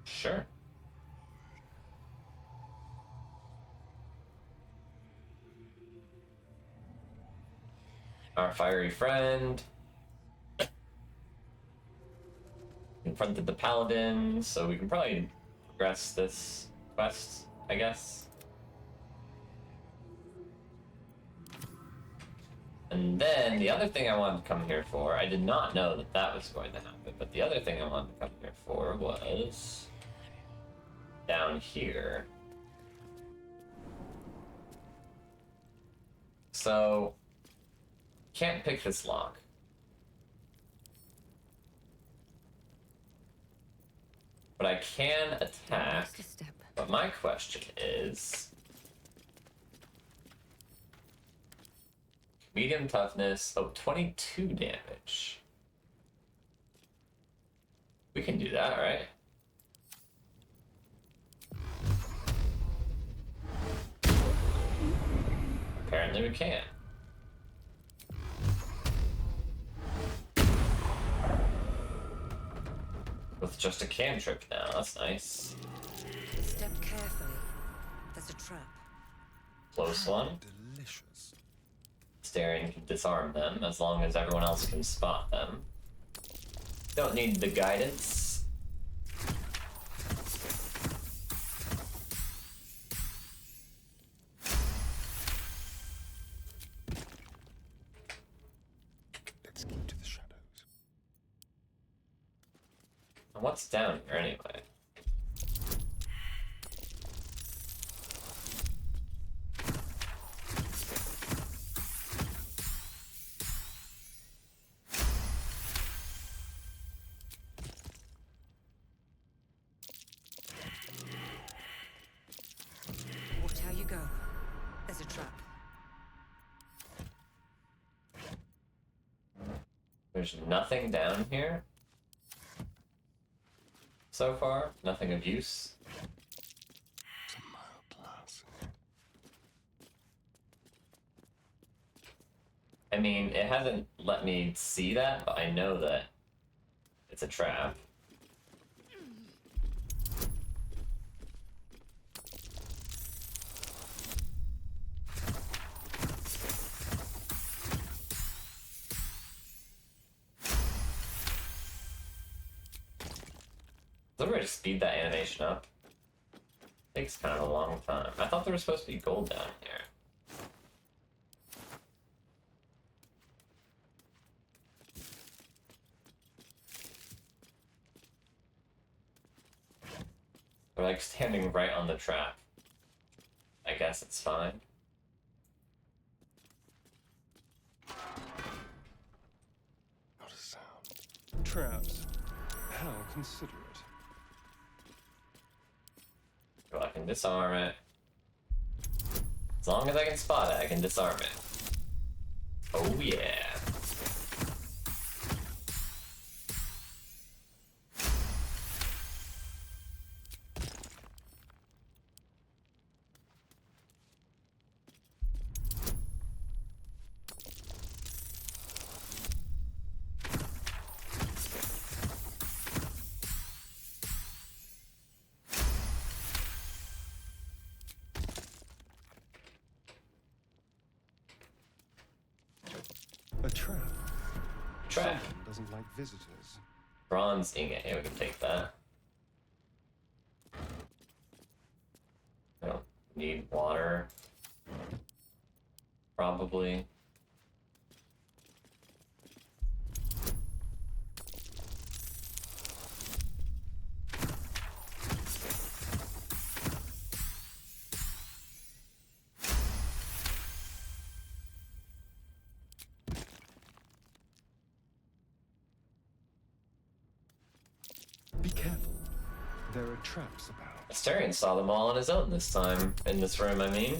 Sure. Our fiery friend confronted the paladin, so we can probably progress this quest, I guess. And then the other thing I wanted to come here for, I did not know that that was going to happen, but the other thing I wanted to come here for was down here. So, can't pick this lock. But I can attack. But my question is, medium toughness, 22 damage. We can do that, right? Apparently we can. With just a cantrip now, that's nice. Step carefully. There's a trap. Close one. Delicious. Staring can disarm them as long as everyone else can spot them. Don't need the guidance. Let's keep to the shadows. What's down here anyway? Watch how you go. There's a trap. There's nothing down here so far. Nothing of use. It's a mild lass. I mean, it hasn't let me see that, but I know that it's a trap. Is there a way to speed that animation up? Takes kind of a long time. I thought there was supposed to be gold down here. We're like standing right on the trap. I guess it's fine. Not a sound. Traps. How considerate. Well, I can disarm it. As long as I can spot it, I can disarm it. Oh yeah. A trap. Trap. Someone doesn't like visitors. Bronze ingot. Yeah, we can take that. I don't need water. Probably. Be careful. There are traps about. Astarion saw them all on his own this time. In this room, I mean.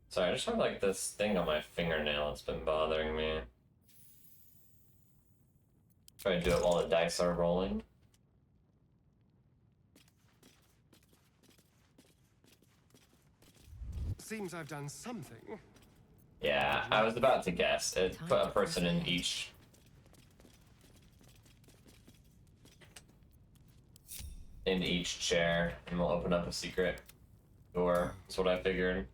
Sorry, I just have like this thing on my fingernail that's been bothering me. Try to do it while the dice are rolling. Seems I've done something. Yeah, I was about to guess. It put a person in each chair, and we'll open up a secret door. That's what I figured.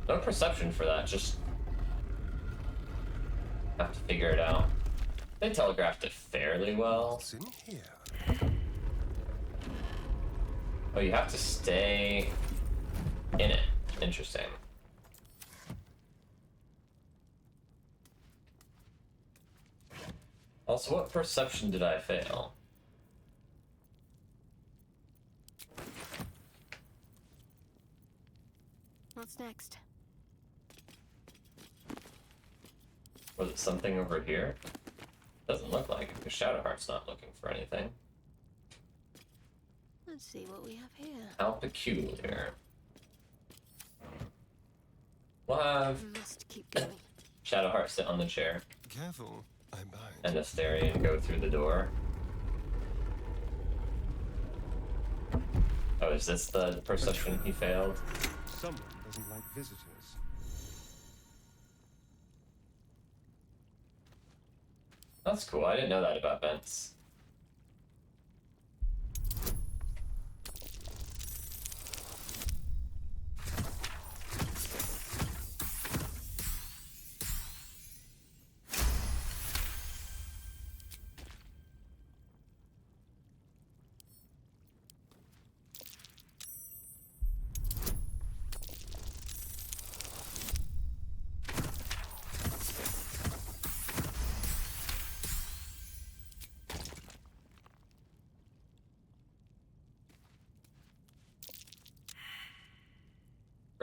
No perception for that, just have to figure it out. They telegraphed it fairly well. What's in here? Oh, you have to stay in it. Interesting. Also, what perception did I fail? What's next? Was it something over here? Doesn't look like it, because Shadowheart's not looking for anything. Let's see what we have here. How peculiar. We'll have Must keep going. Shadowheart sit on the chair, Careful. I bind. and Astarion go through the door. Oh, is this the perception he failed? Someone doesn't like visitors. That's cool, I didn't know that about vents.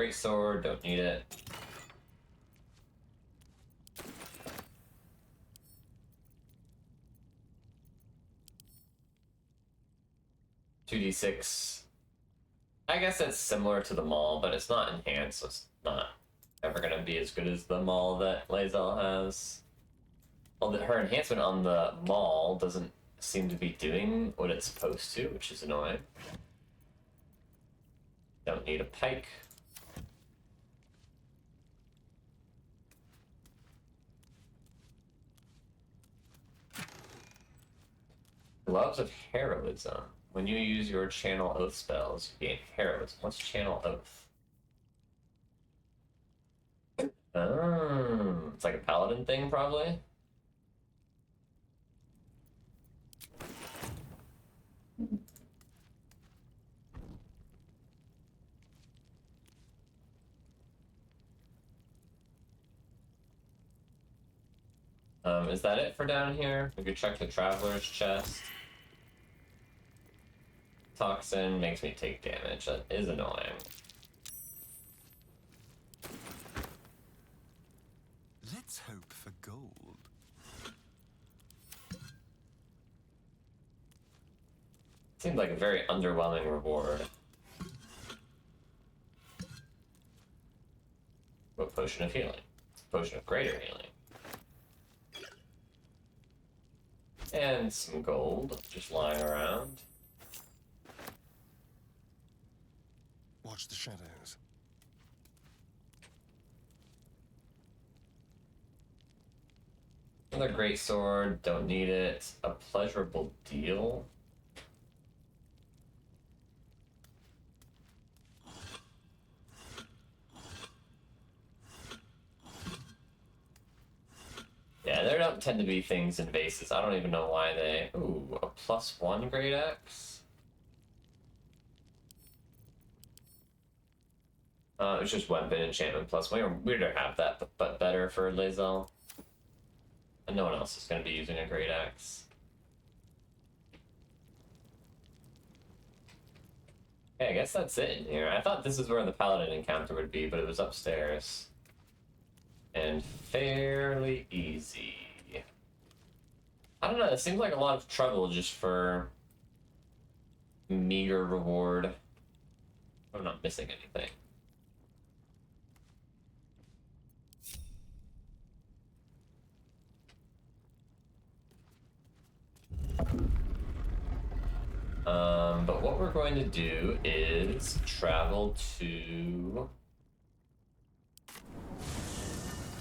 Great sword, don't need it. $2d6. I guess it's similar to the maul, but it's not enhanced, so it's not ever gonna be as good as the maul that Lae'zel has. Well, her enhancement on the maul doesn't seem to be doing what it's supposed to, which is annoying. Don't need a pike. Gloves of Heroism. When you use your Channel Oath spells, you gain Heroism. What's Channel Oath? Oh, it's like a paladin thing, probably? Is that it for down here? We could check the Traveler's Chest. Toxin makes me take damage. That is annoying. Let's hope for gold. Seems like a very underwhelming reward. What potion of healing? Potion of greater healing. And some gold just lying around. Watch the shadows. Another great sword, don't need it. A pleasurable deal. Yeah, there don't tend to be things in vases. I don't even know why they... Ooh, a +1 great axe? It's just weapon enchantment +1. Weird to have that, but better for Lae'zel. And no one else is going to be using a great axe. Okay, I guess that's it in here. I thought this is where the paladin encounter would be, but it was upstairs. And fairly easy. I don't know, it seems like a lot of trouble just for meager reward. I'm not missing anything. But what we're going to do is travel to...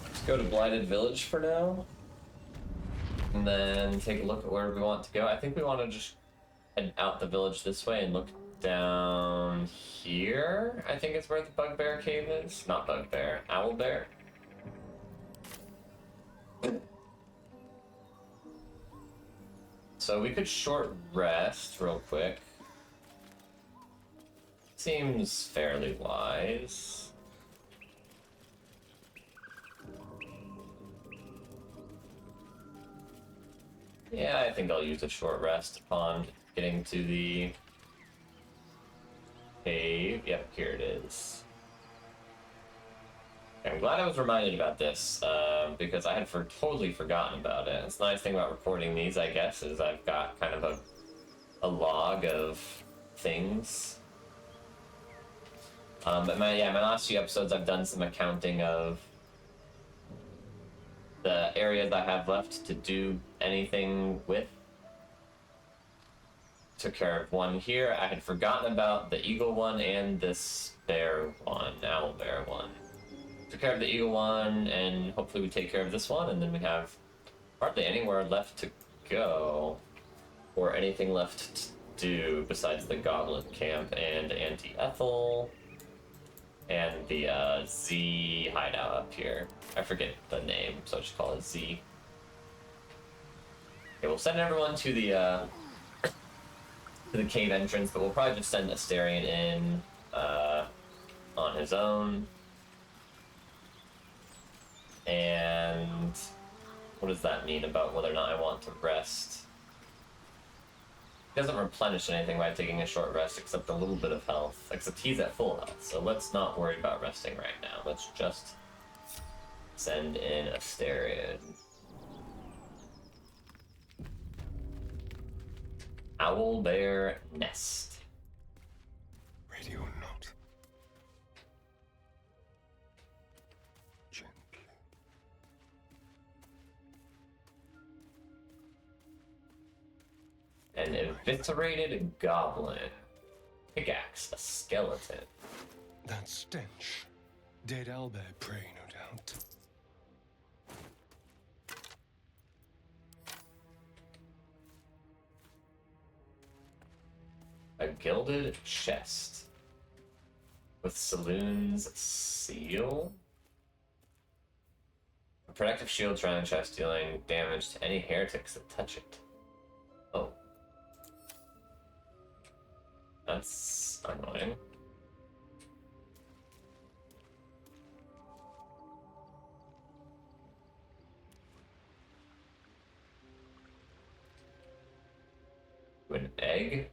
Let's go to Blighted Village for now. And then take a look at where we want to go. I think we want to just head out the village this way and look down here. I think is where the Bugbear Cave is. Not Bugbear, Owlbear. So we could short rest real quick. Seems fairly wise. Yeah, I think I'll use a short rest upon getting to the cave. Yep, here it is. I'm glad I was reminded about this, because I had totally forgotten about it. It's the nice thing about recording these, I guess, is I've got kind of a log of things. But my last few episodes, I've done some accounting of the areas I have left to do anything with. Took care of one here. I had forgotten about the eagle one and this bear one, owl bear one. Took care of the eagle one, and hopefully we take care of this one, and then we have hardly anywhere left to go, or anything left to do besides the Goblin Camp and Auntie Ethel, and the Z hideout up here. I forget the name, so I'll just call it Z. Okay, we'll send everyone to the cave entrance, but we'll probably just send Astarion in on his own. And what does that mean about whether or not I want to rest? He doesn't replenish anything by taking a short rest except a little bit of health. Except he's at full health, so let's not worry about resting right now. Let's just send in a Asterion. Owl Bear Nest. Ready or not. Gently. An eviscerated goblin. Pickaxe, a skeleton. That stench. Dead owlbear prey, no doubt. A gilded chest. With Saloon's seal. A protective shield surrounding chest, dealing damage to any heretics that touch it. Oh. That's annoying. An egg?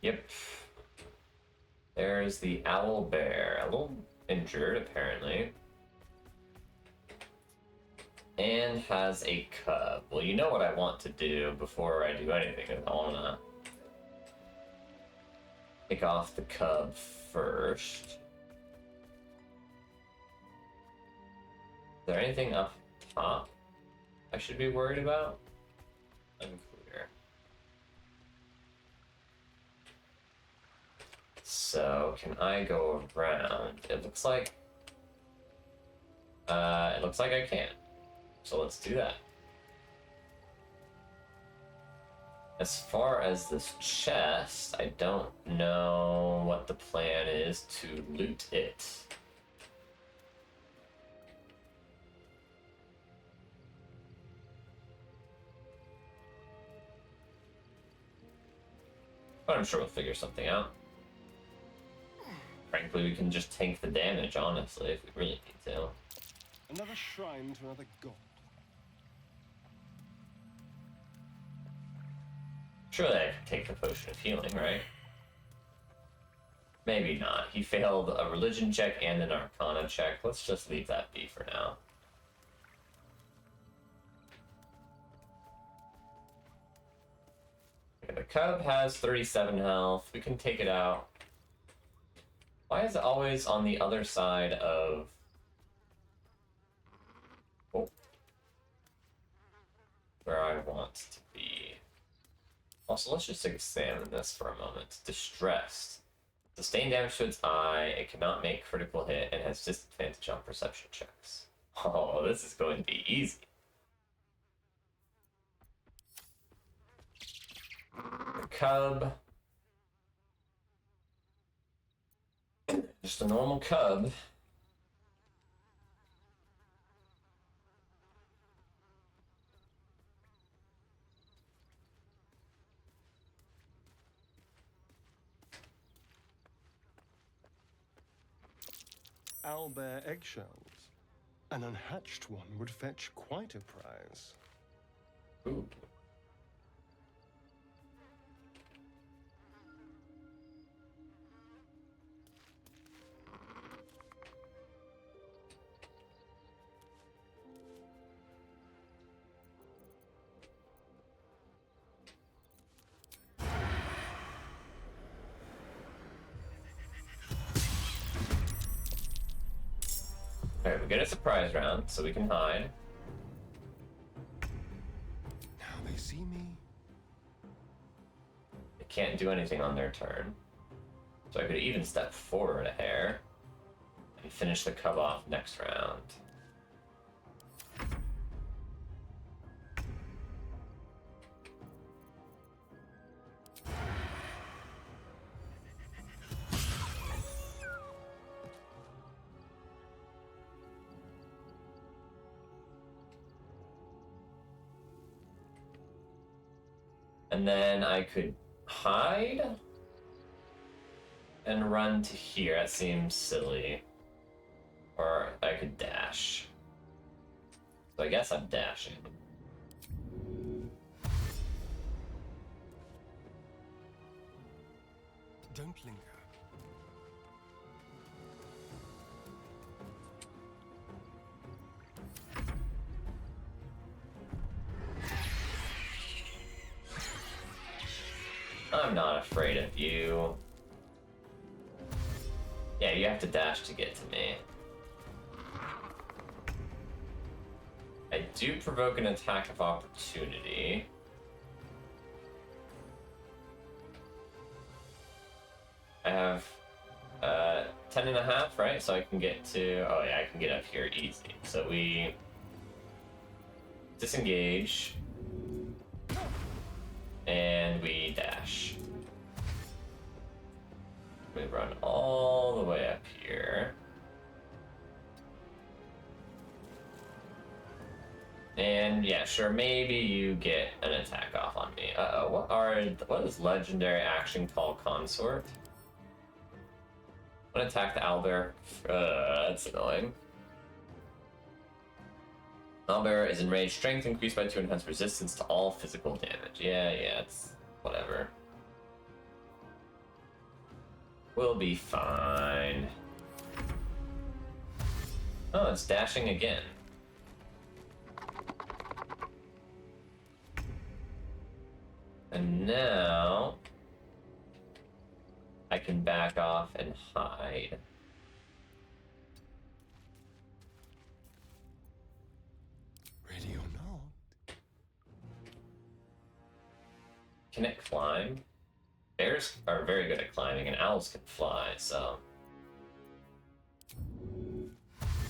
Yep. There's the owl bear. A little injured, apparently. And has a cub. Well, you know what I want to do before I do anything. I want to pick off the cub first. Is there anything up top I should be worried about? Unclear. So, can I go around? It looks like I can. So let's do that. As far as this chest, I don't know what the plan is to loot it. But I'm sure we'll figure something out. Frankly, we can just tank the damage, honestly, if we really need to. Another shrine to another god. Surely I could take the potion of healing, right? Maybe not. He failed a religion check and an arcana check. Let's just leave that be for now. Okay, the cub has 37 health. We can take it out. Why is it always on the other side of... Oh. Where I want to be. Also, let's just examine this for a moment. Distressed. Sustained damage to its eye, it cannot make critical hit, and has disadvantage on perception checks. Oh, this is going to be easy. The cub. Just a normal cub. Owlbear eggshells. An unhatched one would fetch quite a prize. Ooh. Alright, we get a surprise round, so we can hide. Now they see me. They can't do anything on their turn. So I could even step forward a hair and finish the cub off next round. And then I could hide and run to here. That seems silly. Or I could dash. So I guess I'm dashing. Don't linger. I'm not afraid of you. Yeah, you have to dash to get to me. I do provoke an attack of opportunity. I have 10 and a half, right? So I can get to, oh yeah, I can get up here easy. So we disengage and we dash. We run all the way up here. And yeah, sure, maybe you get an attack off on me. Uh-oh, what is legendary action called Consort? I'm gonna attack the owlbear. That's annoying. Owlbear is enraged. Strength increased by 2 and has resistance to all physical damage. Yeah, it's whatever. We'll be fine. Oh, it's dashing again. And now I can back off and hide. Ready or not? Can it climb? Bears are very good at climbing, and owls can fly, so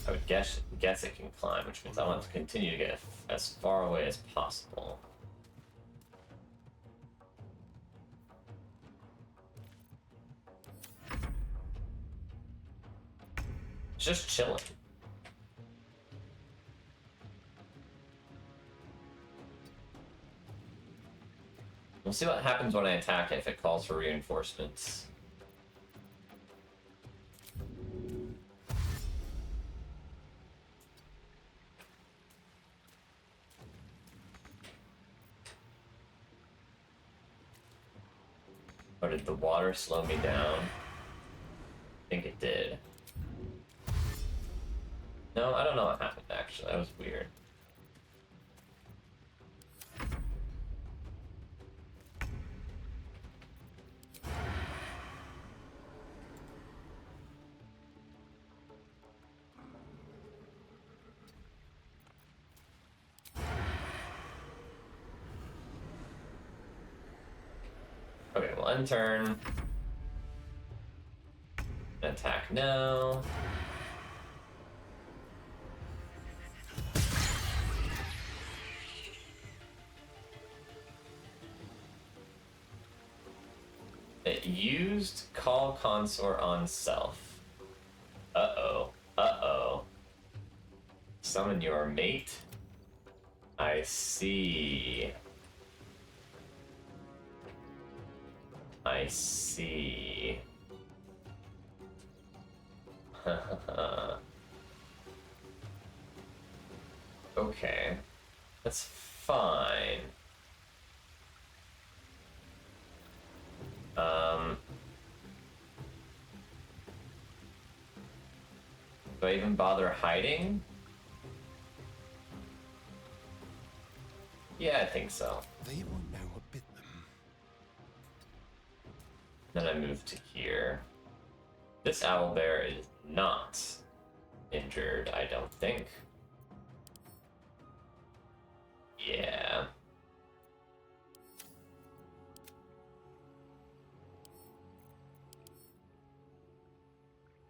I would guess it can climb, which means I want to continue to get as far away as possible. It's just chilling. We'll see what happens when I attack it if it calls for reinforcements. Or did the water slow me down? I think it did. No, I don't know what happened actually. That was weird. Okay, we'll unturn. Attack now. It used Call Consort on self. Uh-oh. Uh-oh. Summon your mate? I see. I see. Okay. That's fine. Do I even bother hiding? Yeah, I think so. They won't know what bit them. Then I move to here. This owlbear is not injured, I don't think. Yeah.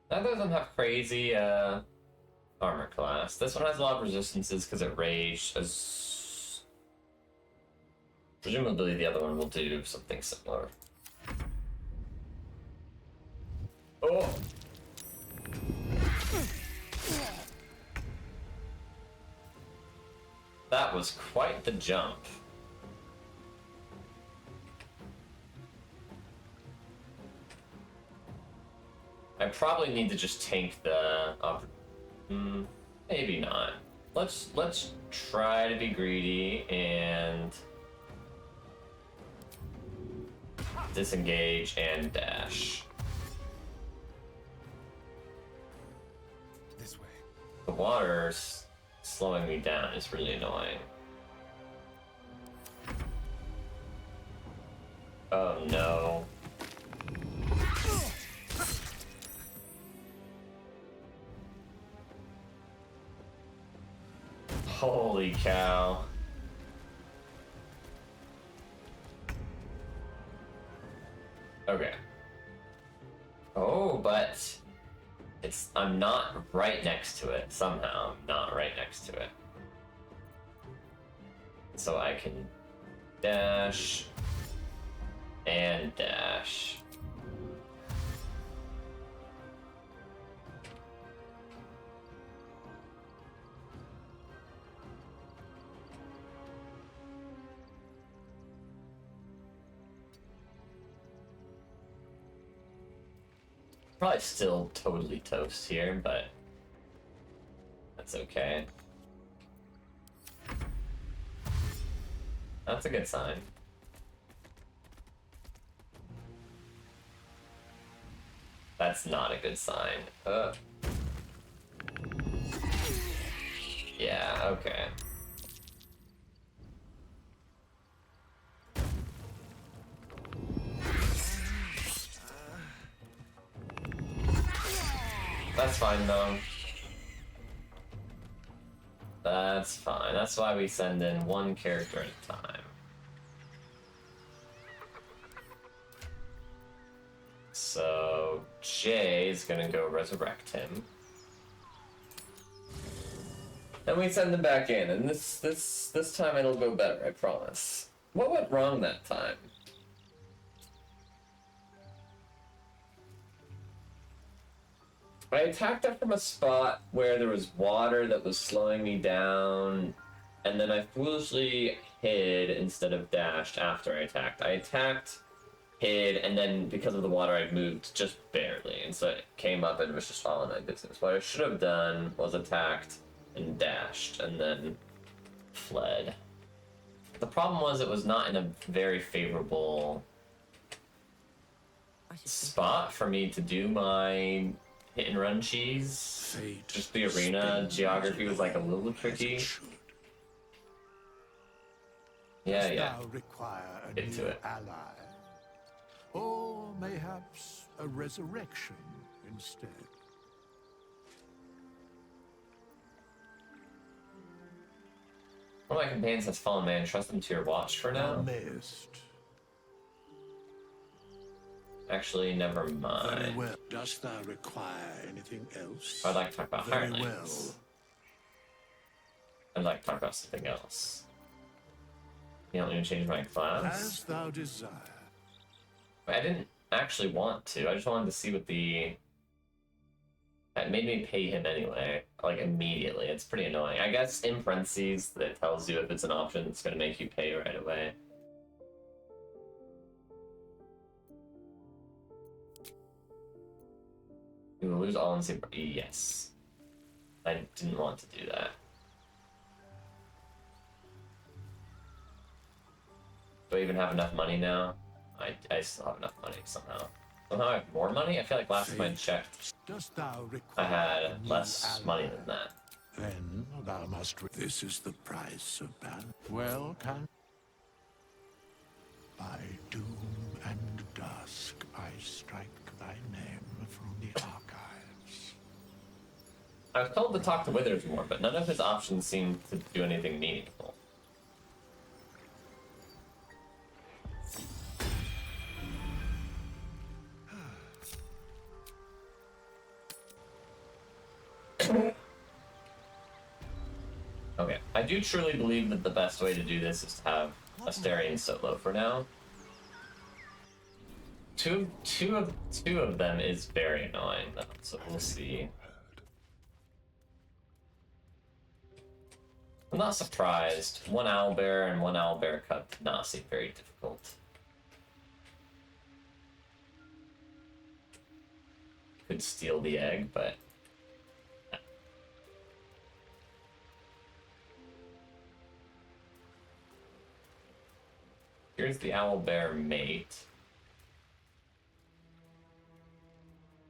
That doesn't have crazy armor class. This one has a lot of resistances because it raged. Presumably the other one will do something similar. Oh! That was quite the jump. I probably need to just tank the... maybe not. Let's try to be greedy and disengage and dash. This way. The water's slowing me down is really annoying. Oh no. Holy cow. Okay. Oh, but I'm not right next to it somehow. I'm not right next to it. So I can dash and dash. Probably still totally toast here, but that's okay. That's a good sign. That's not a good sign. Yeah, okay. That's fine though. That's fine. That's why we send in one character at a time. So Jay is gonna go resurrect him. Then we send him back in, and this time it'll go better, I promise. What went wrong that time? I attacked it from a spot where there was water that was slowing me down, and then I foolishly hid instead of dashed after I attacked. I attacked, hid, and then because of the water I moved just barely, and so it came up and it was just all in my business. What I should have done was attacked and dashed, and then fled. The problem was it was not in a very favorable spot for me to do my hit and run cheese. Just the arena geography was like a little tricky. Yeah. Get to it. Ally, or mayhaps a resurrection instead. One of my companions has fallen, man. Trust them to your watch for now. Missed. Actually, never mind. Very well. Dost thou require anything else? I'd like to talk about Very Hirelings. well. I'd like to talk about something else. You don't need to change my class? As thou desire. I didn't actually want to. I just wanted to see what the... That made me pay him anyway, like immediately. It's pretty annoying. I guess in parentheses that tells you if it's an option that's going to make you pay right away. You will lose all in same. Yes. I didn't want to do that. Do I even have enough money now? I still have enough money somehow. Somehow I have more money? I feel like last time I checked, Dost thou I require had a new less ally? money than that. Then thou must. This is the price of ban. Well, can. By doom and dusk, I strike thy name from the archives. I was told to talk to Withers more, but none of his options seem to do anything meaningful. Okay, I do truly believe that the best way to do this is to have Astarion solo for now. Two of them is very annoying though, so we'll see. I'm not surprised. One owlbear and one owlbear cub did not seem very difficult. could steal the egg, but here's the owlbear mate.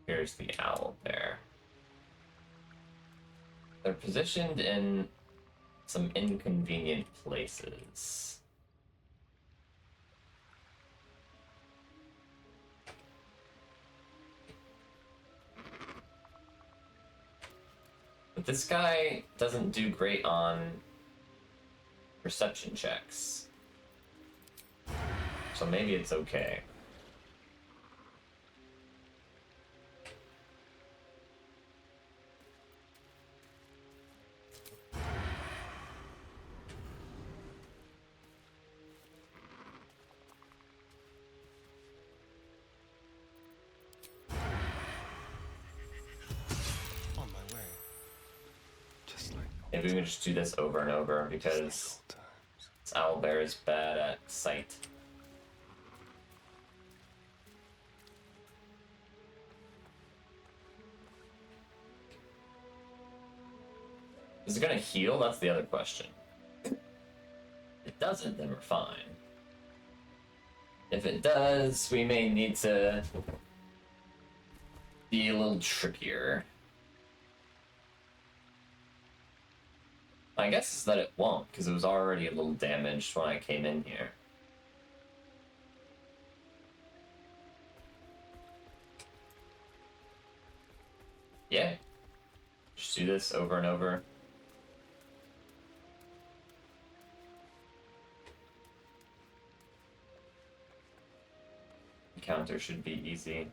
Here's the owlbear. They're positioned in some inconvenient places. But this guy doesn't do great on perception checks. So maybe it's okay. On my way. Just like Maybe we can just do this over and over because this owlbear is bad at sight. Is it gonna heal? That's the other question. If it doesn't, then we're fine. If it does, we may need to be a little trickier. My guess is that it won't, because it was already a little damaged when I came in here. Yeah. Just do this over and over. Counter should be easy.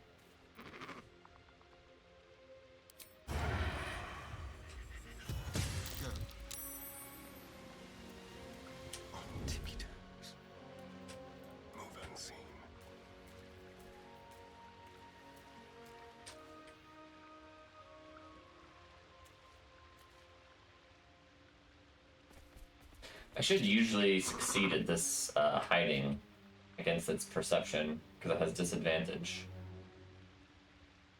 on tippy toes. Move unseen. I should usually succeed at this hiding against its perception, because it has disadvantage.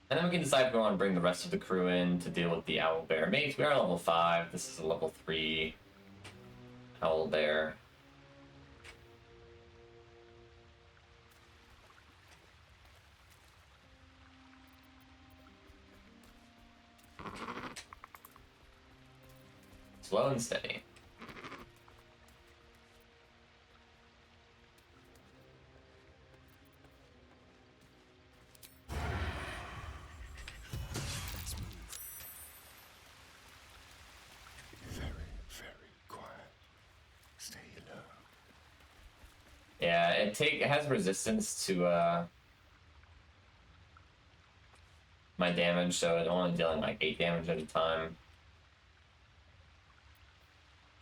And then we can decide if we want to bring the rest of the crew in to deal with the owlbear mate. We are level 5. This is a level 3 owlbear. Slow and steady. Let's move. Very, very quiet. Stay low. Yeah, it has resistance to my damage, so it's only dealing like 8 damage at a time.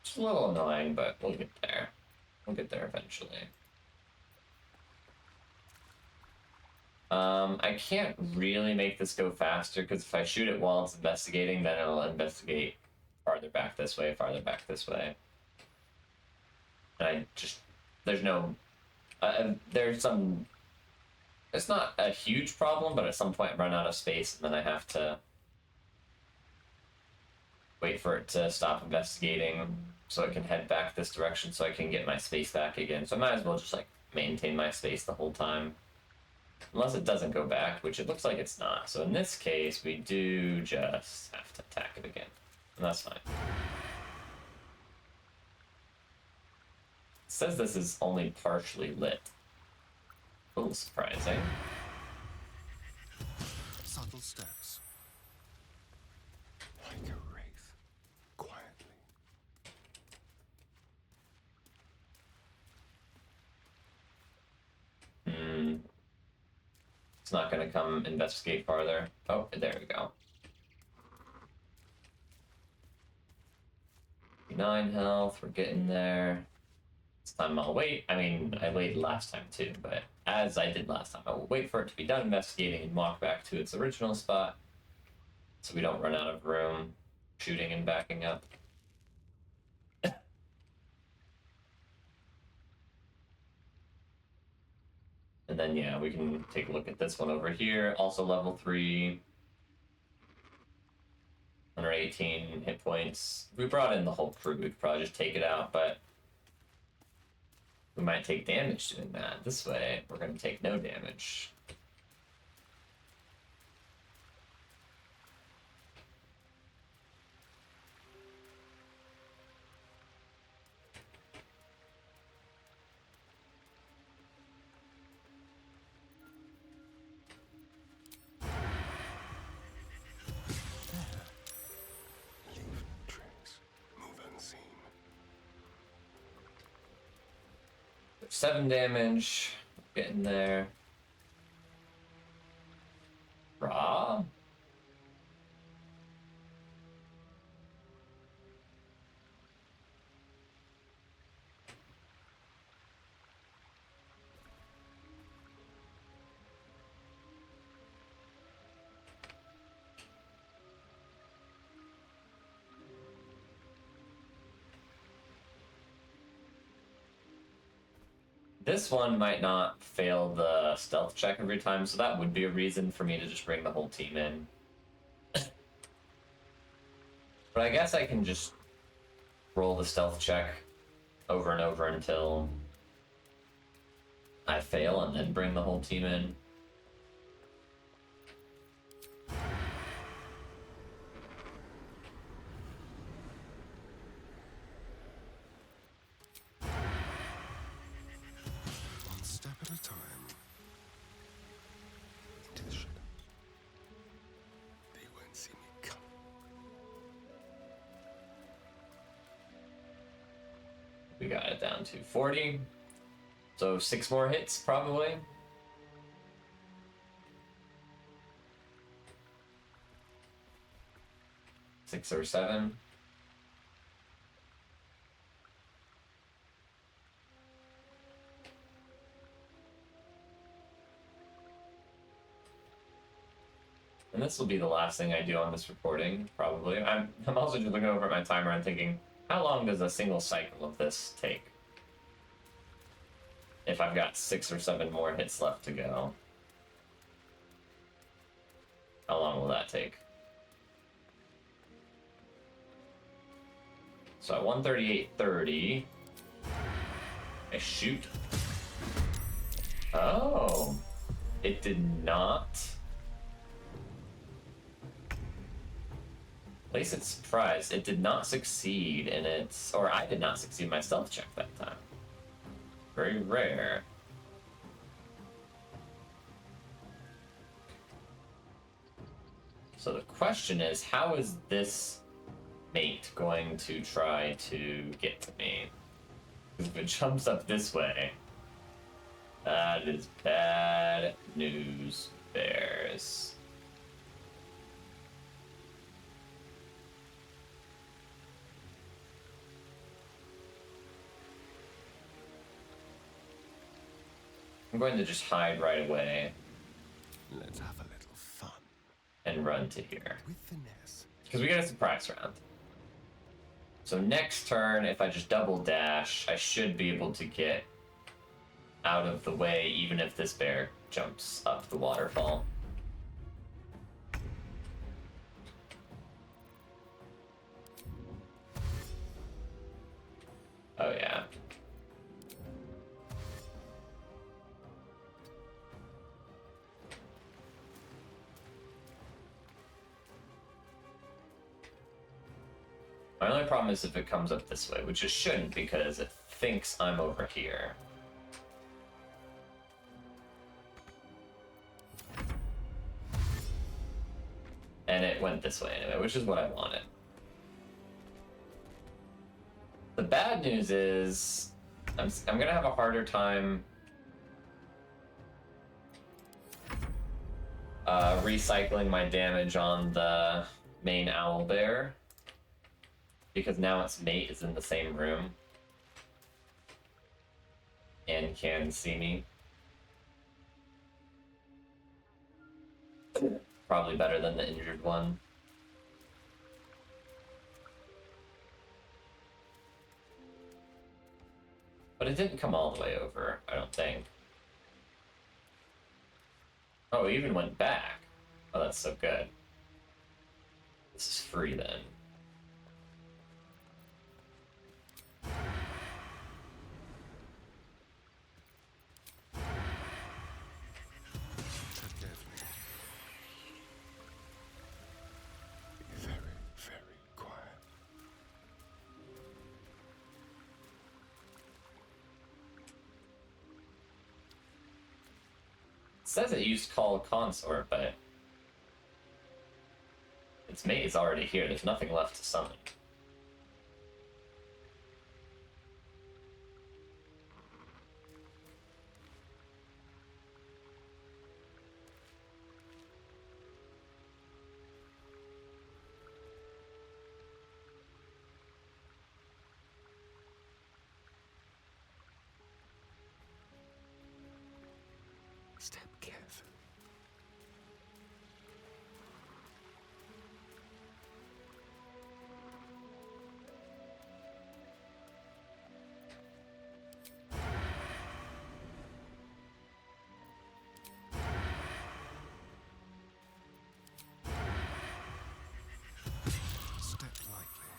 It's a little annoying, but we'll get there. We'll get there eventually. I can't really make this go faster, because if I shoot it while it's investigating, then it'll investigate farther back this way, farther back this way. And there's no, there's some, it's not a huge problem, but at some point I run out of space, and then I have to wait for it to stop investigating so it can head back this direction so I can get my space back again. So I might as well just like maintain my space the whole time. Unless it doesn't go back, which it looks like it's not. So in this case, we do just have to attack it again. And that's fine. It says this is only partially lit. A little surprising. Subtle steps. Like a wraith. Quietly. It's not going to come investigate farther. Oh, there we go. 9 health, we're getting there. This time I'll wait. I mean, I waited last time too, but as I did last time, I will wait for it to be done investigating and walk back to its original spot so we don't run out of room shooting and backing up. And then, yeah, we can take a look at this one over here. Also level 3. 118 hit points. If we brought in the whole crew, we'd probably just take it out, but we might take damage doing that. This way, we're going to take no damage. Seven damage. Getting there. Raw. This one might not fail the stealth check every time, so that would be a reason for me to just bring the whole team in. But I guess I can just roll the stealth check over and over until I fail and then bring the whole team in. At a time. To the ship. They won't see me come. We got it down to 40. So 6 more hits, probably. Six or 7. And this will be the last thing I do on this recording, probably. I'm also just looking over at my timer and thinking, how long does a single cycle of this take? If I've got 6 or 7 more hits left to go. How long will that take? So at 138.30, I shoot. Oh, it did not. Place its surprise. It did not succeed in its, or I did not succeed my stealth check that time. Very rare. So the question is, how is this mate going to try to get to me? Because if it jumps up this way, that is bad news bears. I'm going to just hide right away. Let's have a little fun. And run to here. With finesse. Because we get a surprise round. So next turn, if I just double dash, I should be able to get out of the way, even if this bear jumps up the waterfall. Oh yeah. My only problem is if it comes up this way, which it shouldn't because it thinks I'm over here. And it went this way anyway, which is what I wanted. The bad news is I'm gonna have a harder time recycling my damage on the main owlbear. Because now its mate is in the same room and can see me. Probably better than the injured one. But it didn't come all the way over, I don't think. Oh, it even went back. Oh, that's so good. This is free then. Tread carefully. Be very, very quiet. It says it used call consort, but its mate is already here. There's nothing left to summon. Step carefully. Step lightly.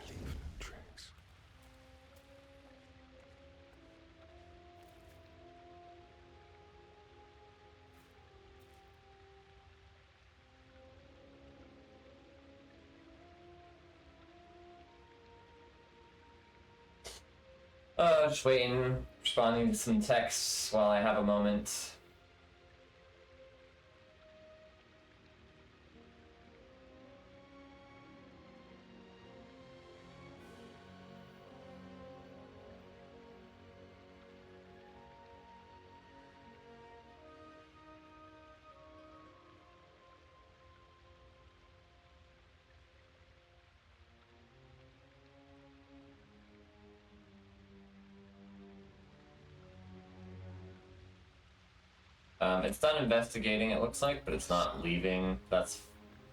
Leave no trace. Just waiting, responding to some texts while I have a moment. It's done investigating, it looks like, but it's not leaving. That's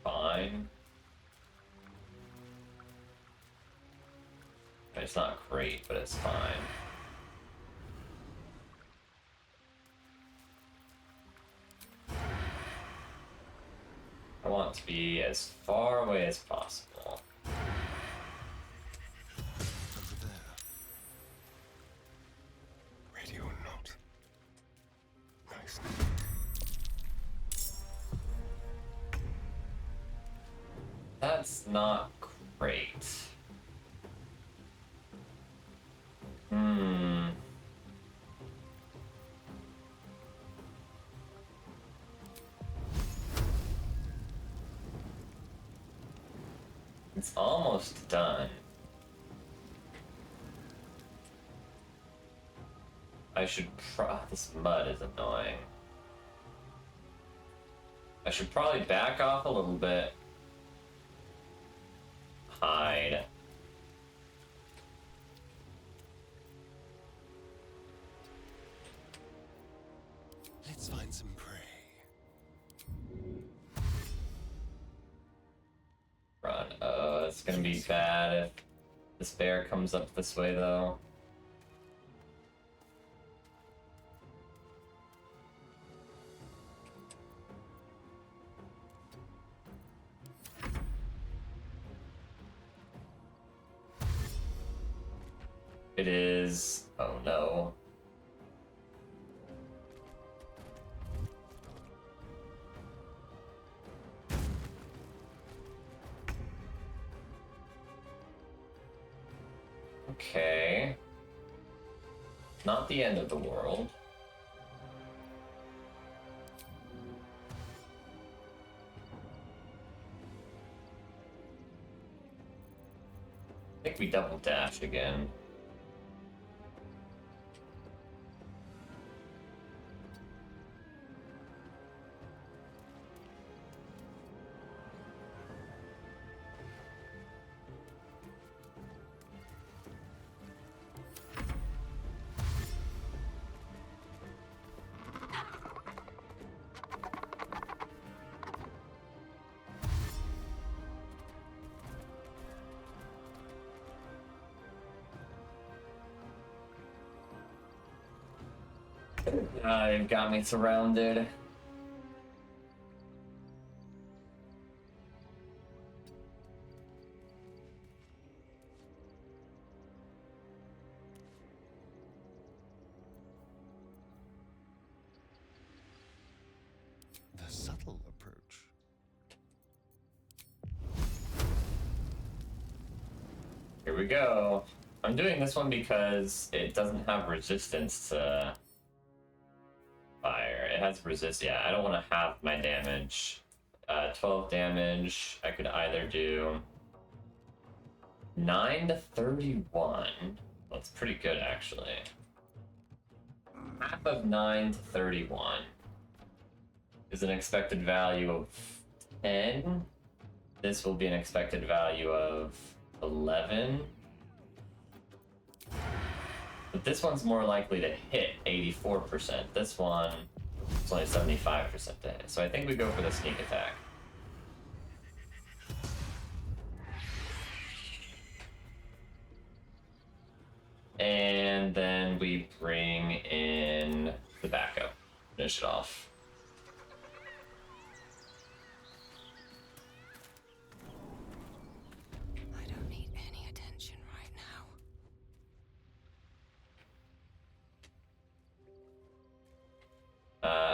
fine. It's not great, but it's fine. I want to be as far away as possible. Over there. Radio or not. Nice. That's not great. It's almost done. I should this mud is annoying. I should probably back off a little bit. Hide. Let's find some prey. Run. Oh, it's gonna be bad if this bear comes up this way, though. It is. Oh no. Okay. Not the end of the world. I think we double dashed again. They've got me surrounded. Here we go. I'm doing this one because it doesn't have resistance to fire. It has resist. Yeah, I don't want to have my damage. 12 damage. I could either do 9 to 31. That's pretty good, actually. Half of 9 to 31 is an expected value of 10. This will be an expected value of 11. But this one's more likely to hit 84%. This one is only 75% to hit. So I think we go for the sneak attack. And then we bring in the backup. Finish it off. I don't need any attention right now.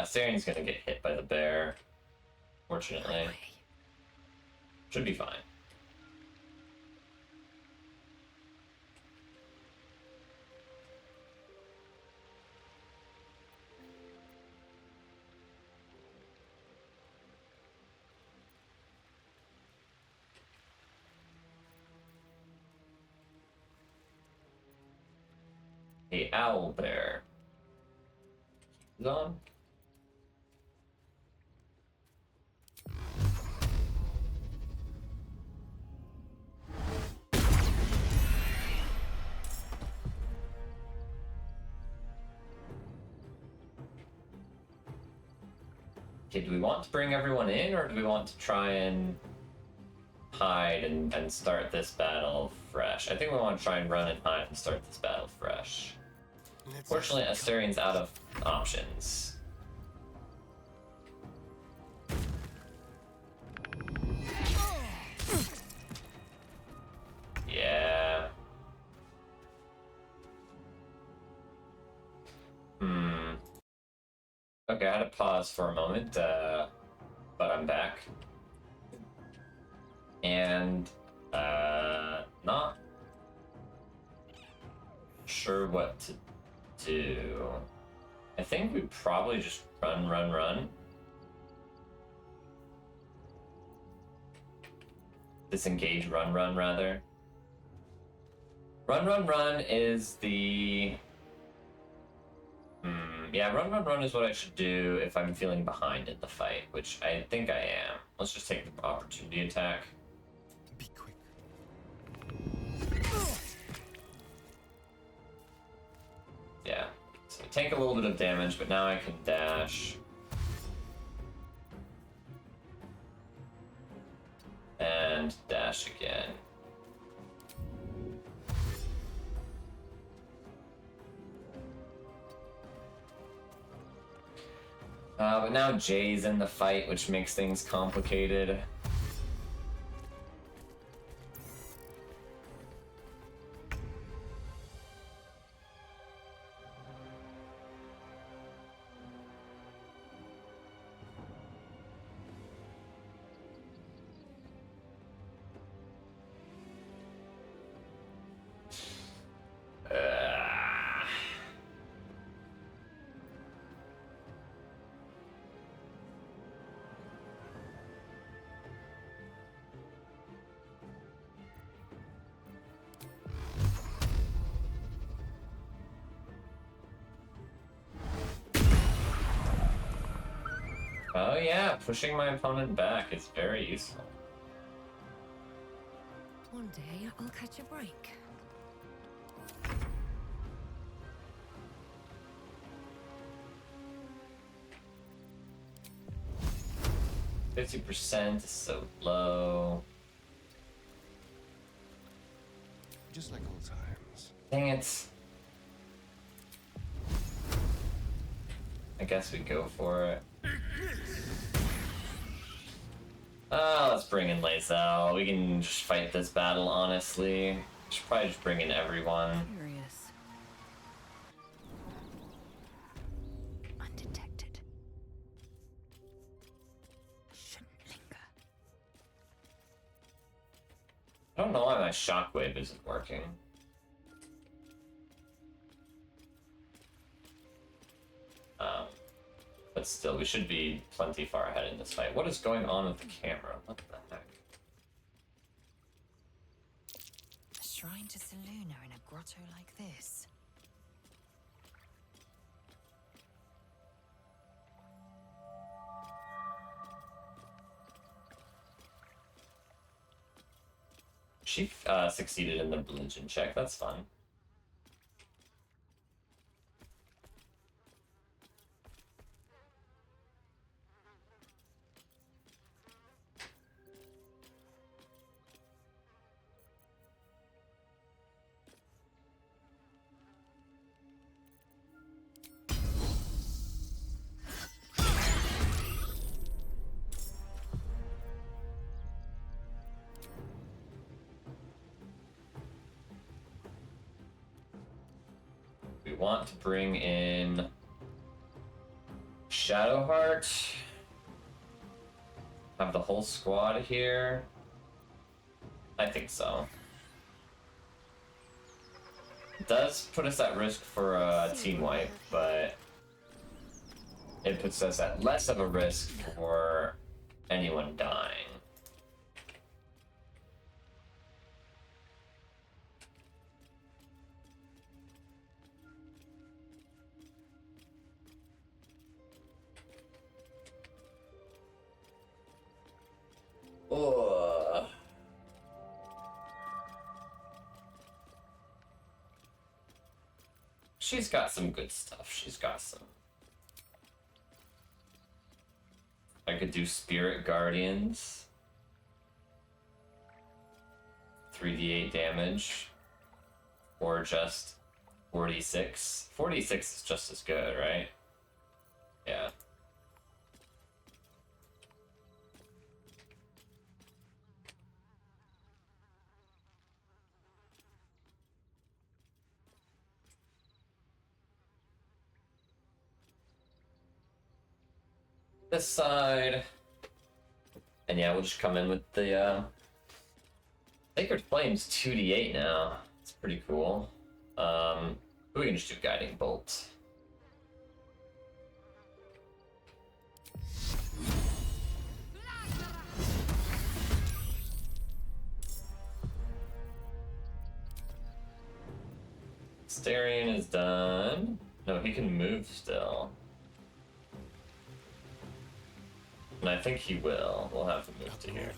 Saren's gonna get hit by the bear. Fortunately. Should be fine. The owl bear is on. Okay, do we want to bring everyone in, or do we want to try and hide and start this battle fresh? I think we want to try and run and hide and start this battle fresh. Fortunately, Asterian's out of options. Yeah. Okay, I had to pause for a moment, but I'm back. And, not sure what to do. I think we probably just run. Disengage, run, rather. Run is the... Yeah, run is what I should do if I'm feeling behind in the fight, which I think I am. Let's just take the opportunity attack. Be quick. Yeah. So I take a little bit of damage, but now I can dash. And dash again. But now Jay's in the fight, which makes things complicated. Oh yeah, pushing my opponent back is very useful. One day I'll catch a break. %50 is so low. Just like old times. Dang it. I guess we go for it. Let's bring in Lae'zel. We can just fight this battle, honestly. Should probably just bring in everyone. Curious. Undetected. Shouldn't linger. I don't know why my shockwave isn't working. But still, we should be plenty far ahead in this fight. What is going on with the camera? What the heck? A shrine to Seluna in a grotto like this. She succeeded in the religion check. That's fun. We want to bring in Shadowheart. Have the whole squad here. I think so. It does put us at risk for a team wipe, but it puts us at less of a risk for anyone dying. Oh. She's got some good stuff. She's got some. I could do Spirit Guardians. 3d8 damage. Or just 46. 46 is just as good, right? Yeah. This side. And yeah, we'll just come in with the Sacred Flames 2d8 now. It's pretty cool. We can just do Guiding Bolt. Starion is done. No, he can move still. And I think he will. We'll have to move to here.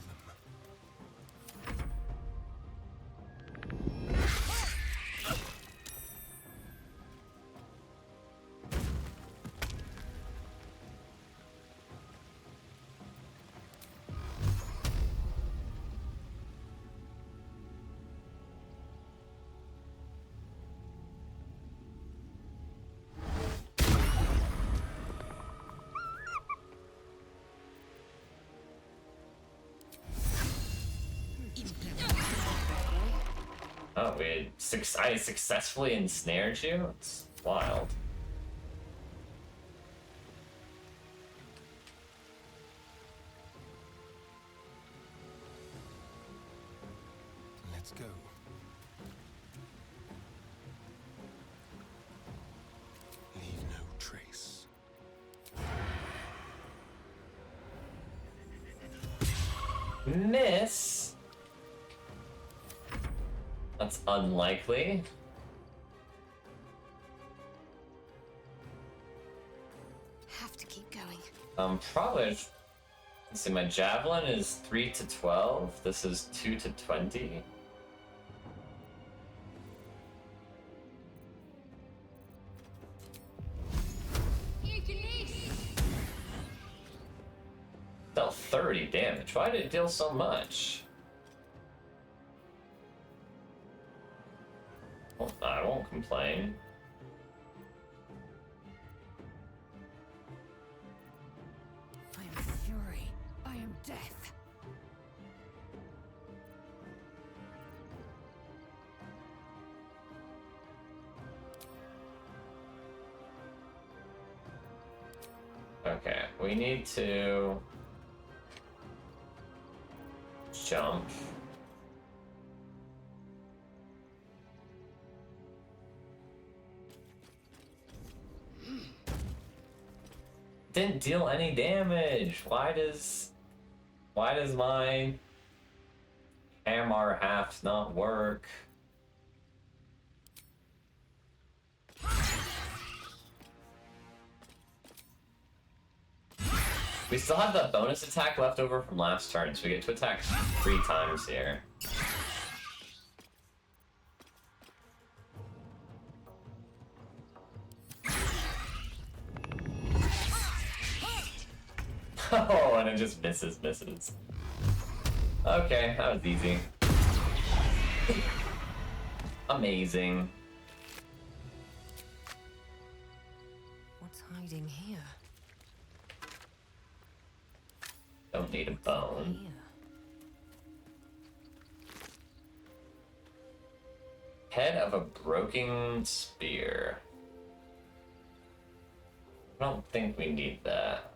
Oh, I successfully ensnared you? It's wild. Let's go. Leave no trace. Miss? That's unlikely. Have to keep going. Probably. Let's see, my javelin is 3 to 12. This is 2 to 20. Dealt 30 damage. Why did it deal so much? Well, I won't complain. I am fury. I am death. Okay, we need to jump. didn't deal any damage. Why does my hammer halves not work? We still have the bonus attack left over from last turn, so we get to attack 3 times here. Oh, and it just misses. Okay, that was easy. Amazing. What's hiding here? Don't need a bone. Head of a broken spear. I don't think we need that.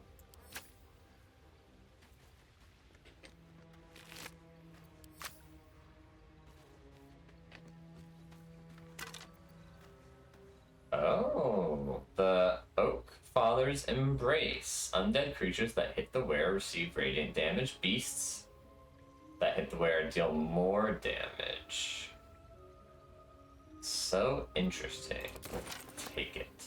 Oh, the Oak Father's Embrace. Undead creatures that hit the wearer receive radiant damage. Beasts that hit the wearer deal more damage. So interesting. Take it.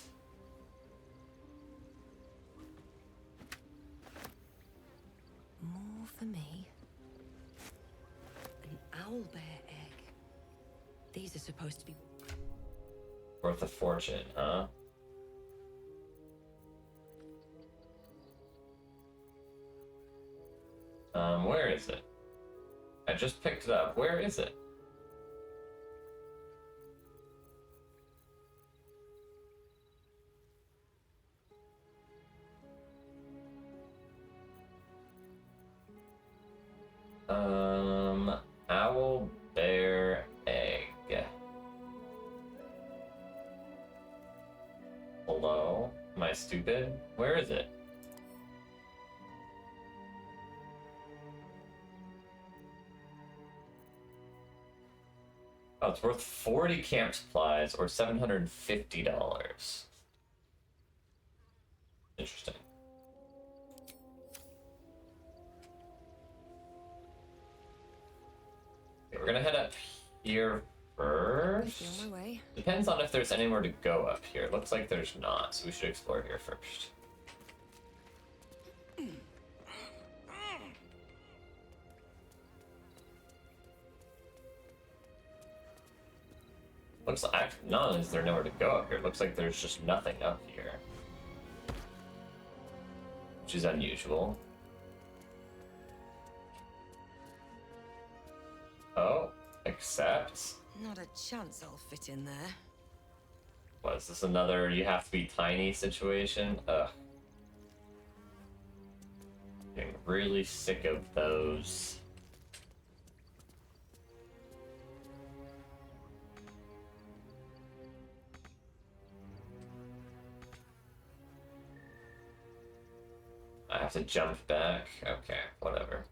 More for me. An owlbear egg. These are supposed to be... Worth a fortune, huh? Where is it? I just picked it up. Where is it? Owl bear egg. Hello? Am I stupid? Where is it? Oh, it's worth 40 camp supplies or $750. Interesting. Okay, we're gonna head up here first. On my way. Depends on if there's anywhere to go up here. Looks like there's not, so we should explore here first. Looks like, not only is there nowhere to go up here, it looks like there's just nothing up here. Which is unusual. Oh, except... Not a chance I'll fit in there. What, is this another you have to be tiny situation? Ugh. Getting really sick of those. I have to jump back? Okay, whatever.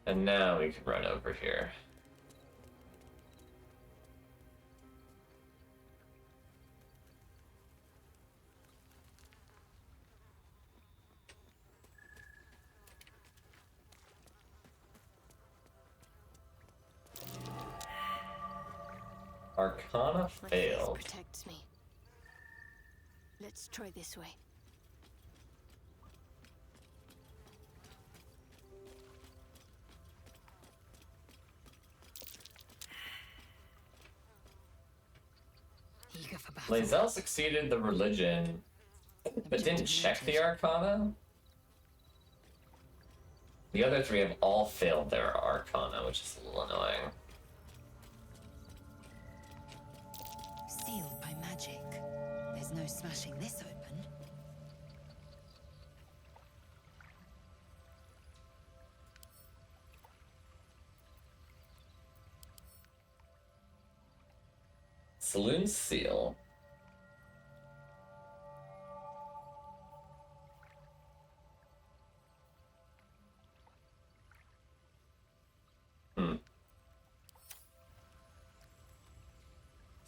And now we can run over here. Arcana My faith failed. protects me. Let's try this way. Eager for battle. Lae'zel succeeded the religion, but didn't check the Arcana? The other three have all failed their Arcana, which is a little annoying. Sealed by magic. There's no smashing this open. Saloon seal.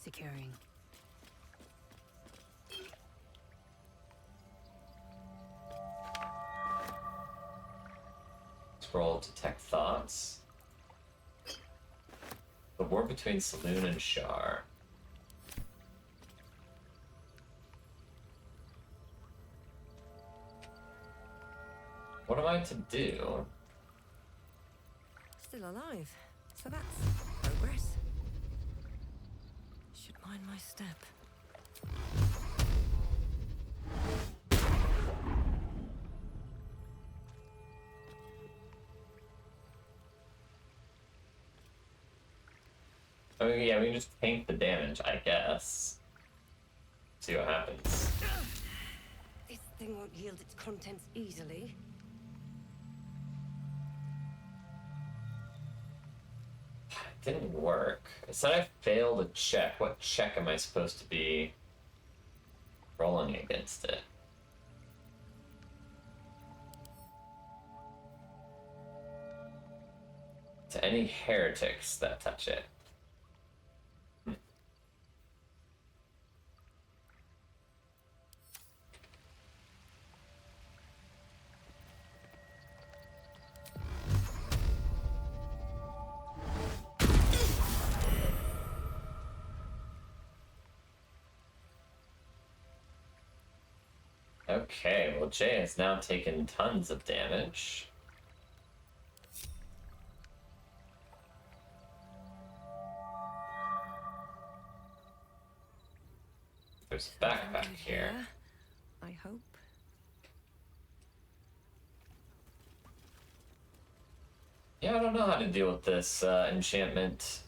securing. Scroll, detect thoughts. The war between Saloon and Shar. What am I to do? Still alive, so that's progress. Should mind my step. I mean, yeah, we can just tank the damage, I guess. See what happens. This thing won't yield its contents easily. It didn't work. It said I failed a check. What check am I supposed to be rolling against it? To any heretics that touch it. Okay, well Jay has now taken tons of damage. There's a backpack here. I hope. Yeah, I don't know how to deal with this enchantment.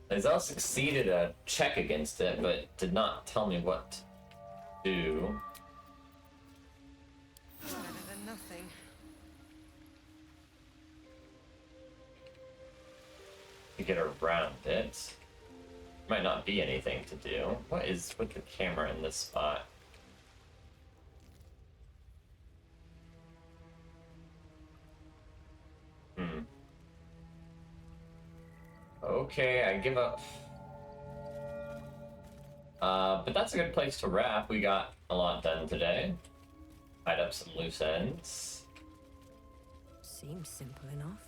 Lazelle succeeded a check against it, but did not tell me what to do. Better than nothing. To get around it. Might not be anything to do. What is with the camera in this spot? Okay, I give up. But that's a good place to wrap. We got a lot done today. Tied up some loose ends. Seems simple enough.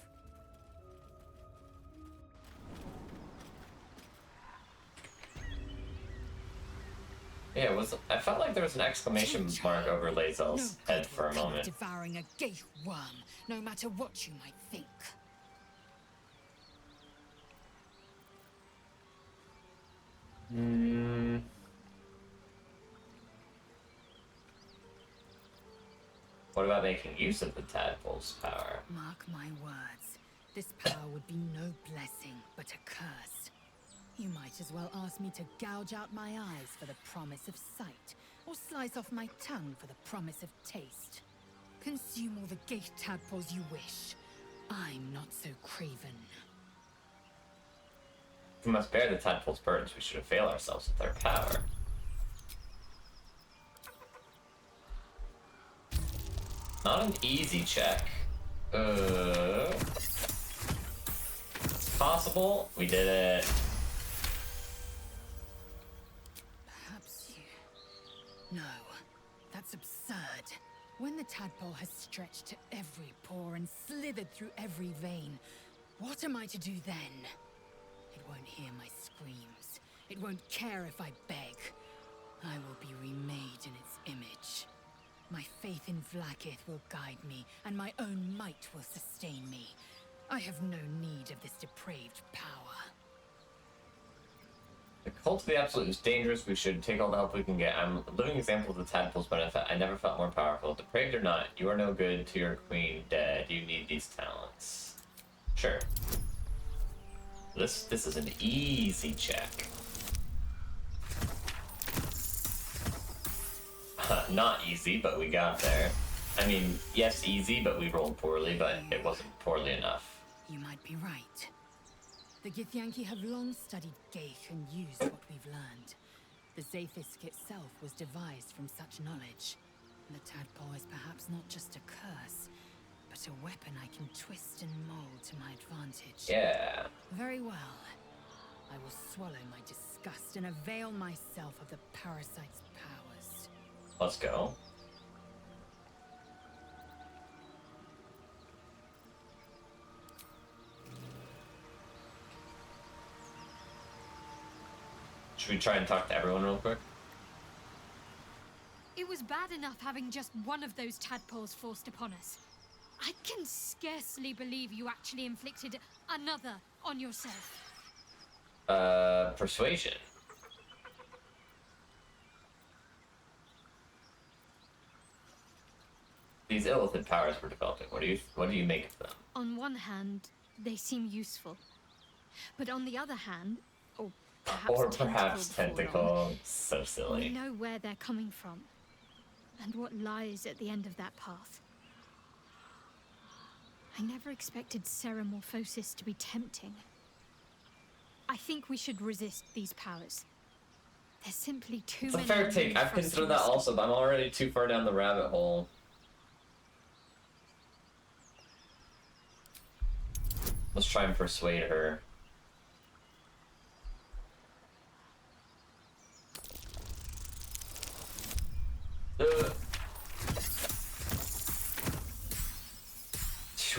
Yeah, I felt like there was an exclamation mark over Lazelle's head for a moment. Devouring a gay worm, no matter what you might think. What about making use of the tadpole's power? Mark my words, this power would be no blessing, but a curse. You might as well ask me to gouge out my eyes for the promise of sight, or slice off my tongue for the promise of taste. Consume all the gate tadpoles you wish. I'm not so craven. If we must bear the tadpole's burdens, we should avail ourselves of their power. Not an easy check. It's possible. We did it. Perhaps you... No, that's absurd. When the tadpole has stretched to every pore and slithered through every vein, what am I to do then? It won't hear my screams. It won't care if I beg. I will be remade in its image. My faith in Vlaakith will guide me, and my own might will sustain me. I have no need of this depraved power. The cult of the absolute is dangerous. We should take all the help we can get. I'm a living example of the tadpole's benefit. I never felt more powerful. Depraved or not, you are no good to your queen dead. You need these talents. Sure. This is an easy check. Not easy, but we got there. I mean, yes, easy, but we rolled poorly, but it wasn't poorly enough. You might be right. The Githyanki have long studied Geich and used what we've learned. The Zafisk itself was devised from such knowledge. And the tadpole is perhaps not just a curse, but a weapon I can twist and mold to my advantage. Yeah. Very well. I will swallow my disgust and avail myself of the parasite's powers. Let's go. Should we try and talk to everyone real quick? It was bad enough having just one of those tadpoles forced upon us. I can scarcely believe you actually inflicted another on yourself. Persuasion. These illithid powers we're developing, what do you make of them? On one hand, they seem useful. But on the other hand, or perhaps tentacle. So we silly. know where they're coming from. And what lies at the end of that path. I never expected ceramorphosis to be tempting. I think we should resist these powers. There's simply too It's a many. fair take. I've considered that also, but I'm already too far down the rabbit hole. Let's try and persuade her.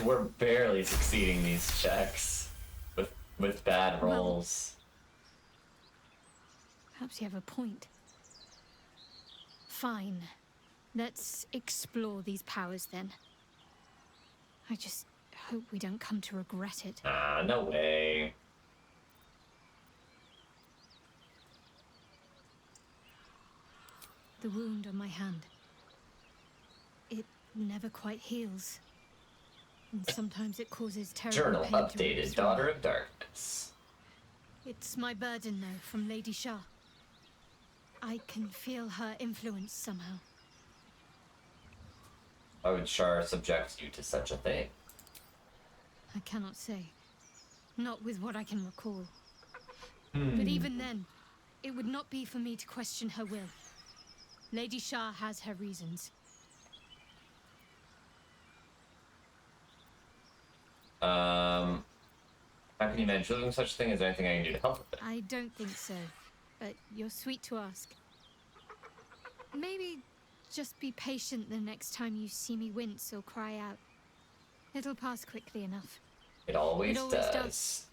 We're barely succeeding these checks with bad rolls. Perhaps you have a point. Fine. Let's explore these powers then. I just hope we don't come to regret it. Ah, no way. The wound on my hand. It never quite heals. And sometimes it causes terrible Journal pain to updated, rip through. Daughter of Darkness. It's my burden, though, from Lady Shah. I can feel her influence somehow. Why would Shar subject you to such a thing? I cannot say. Not with what I can recall. But even then, it would not be for me to question her will. Lady Shah has her reasons. How can you manage doing such a thing? Is there anything I can do to help with it? I don't think so, but you're sweet to ask. Maybe just be patient the next time you see me wince or cry out. It'll pass quickly enough. It always, always does. does.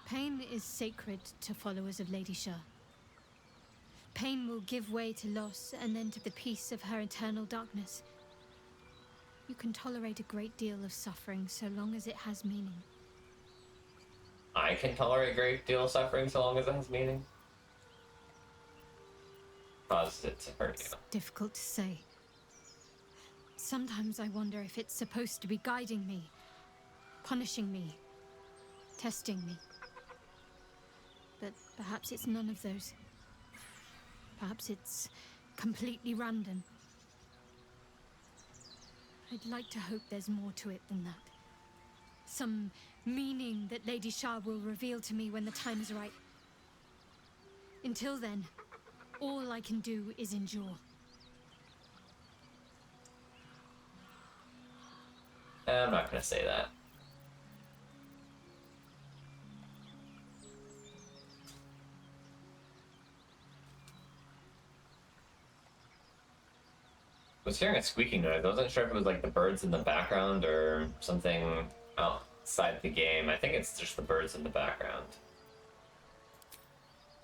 Pain is sacred to followers of Lady Shah. Pain will give way to loss and then to the peace of her eternal darkness. You can tolerate a great deal of suffering so long as it has meaning. I can tolerate a great deal of suffering so long as it has meaning. Causes it to hurt you. Difficult to say. Sometimes I wonder if it's supposed to be guiding me, punishing me, testing me. But perhaps it's none of those. Perhaps it's completely random. I'd like to hope there's more to it than that. Some meaning that Lady Shah will reveal to me when the time is right. Until then, all I can do is endure. I'm not gonna say that. I was hearing a squeaking noise. I wasn't sure if it was like the birds in the background or something outside the game. I think it's just the birds in the background.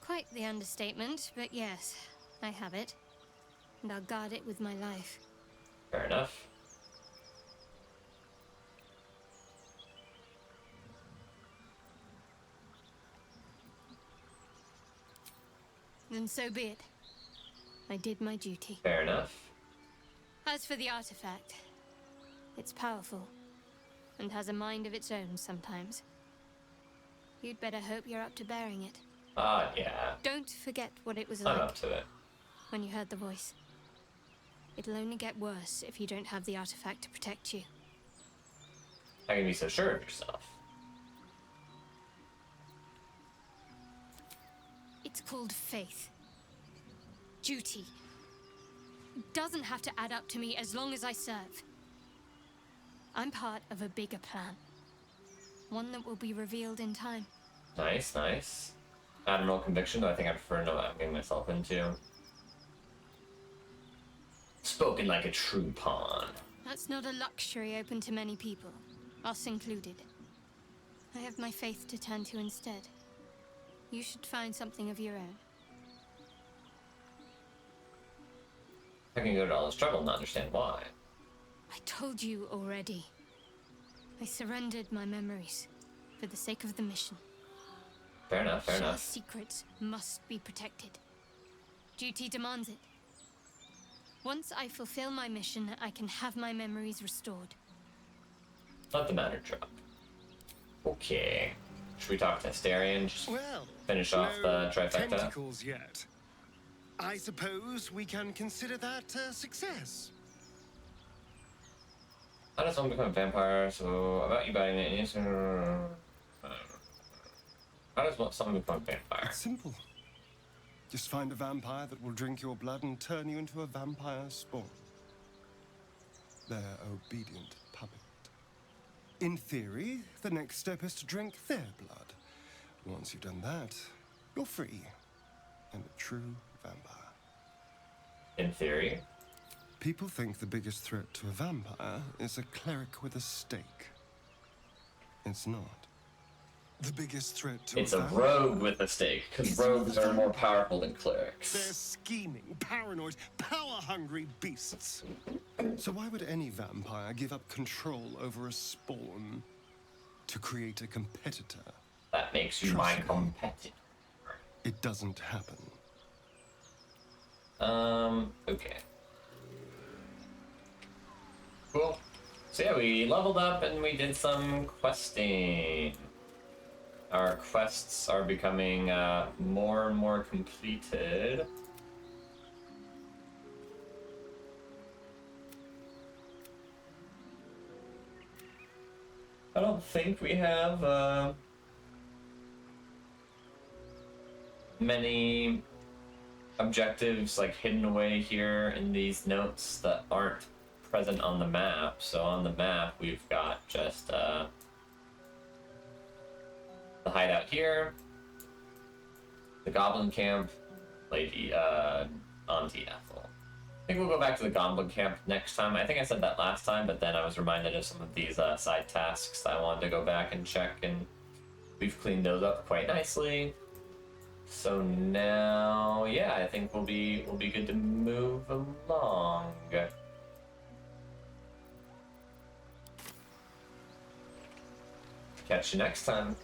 Quite the understatement, but yes, I have it. And I'll guard it with my life. Fair enough. Then so be it. I did my duty. Fair enough. As for the artifact, it's powerful, and has a mind of its own sometimes. You'd better hope you're up to bearing it. Yeah. Don't forget what it was I'm like up to it. when you heard the voice. It'll only get worse if you don't have the artifact to protect you. How can you be so sure of yourself? It's called faith. Duty. It doesn't have to add up to me as long as I serve. I'm part of a bigger plan. One that will be revealed in time. Nice, nice. Admiral Conviction, though I think I prefer know what I'm getting myself into. Spoken like a true pawn. That's not a luxury open to many people, us included. I have my faith to turn to instead. You should find something of your own. I can go to all this trouble and not understand why. I told you already. I surrendered my memories for the sake of the mission. Fair enough, fair Shah's enough. secrets must be protected. Duty demands it. Once I fulfill my mission, I can have my memories restored. Let the matter drop. Okay. Should we talk to Astarion? Just Well, finish off the trifecta? tentacles yet. I suppose we can consider that a success. How does one become a vampire? So, about you biting it. How does someone become a vampire? It's simple. Just find a vampire that will drink your blood and turn you into a vampire spawn. Their obedient puppet. In theory, the next step is to drink their blood. Once you've done that, you're free and a true vampire. In theory? People think the biggest threat to a vampire is a cleric with a stake. It's not. The biggest threat to It's a rogue with a stake, because rogues are more powerful than clerics. They're scheming, paranoid, power-hungry beasts. So why would any vampire give up control over a spawn to create a competitor? That makes you my competitor. It doesn't happen. Okay. Cool. So yeah, we leveled up and we did some questing. Our quests are becoming more and more completed. I don't think we have many objectives like hidden away here in these notes that aren't present on the map. So on the map we've got just the hideout here, the goblin camp, Lady Auntie Ethel. I think we'll go back to the goblin camp next time. I think I said that last time, but then I was reminded of some of these side tasks that I wanted to go back and check, and we've cleaned those up quite nicely. So now, yeah, I think we'll be good to move along. Catch you next time.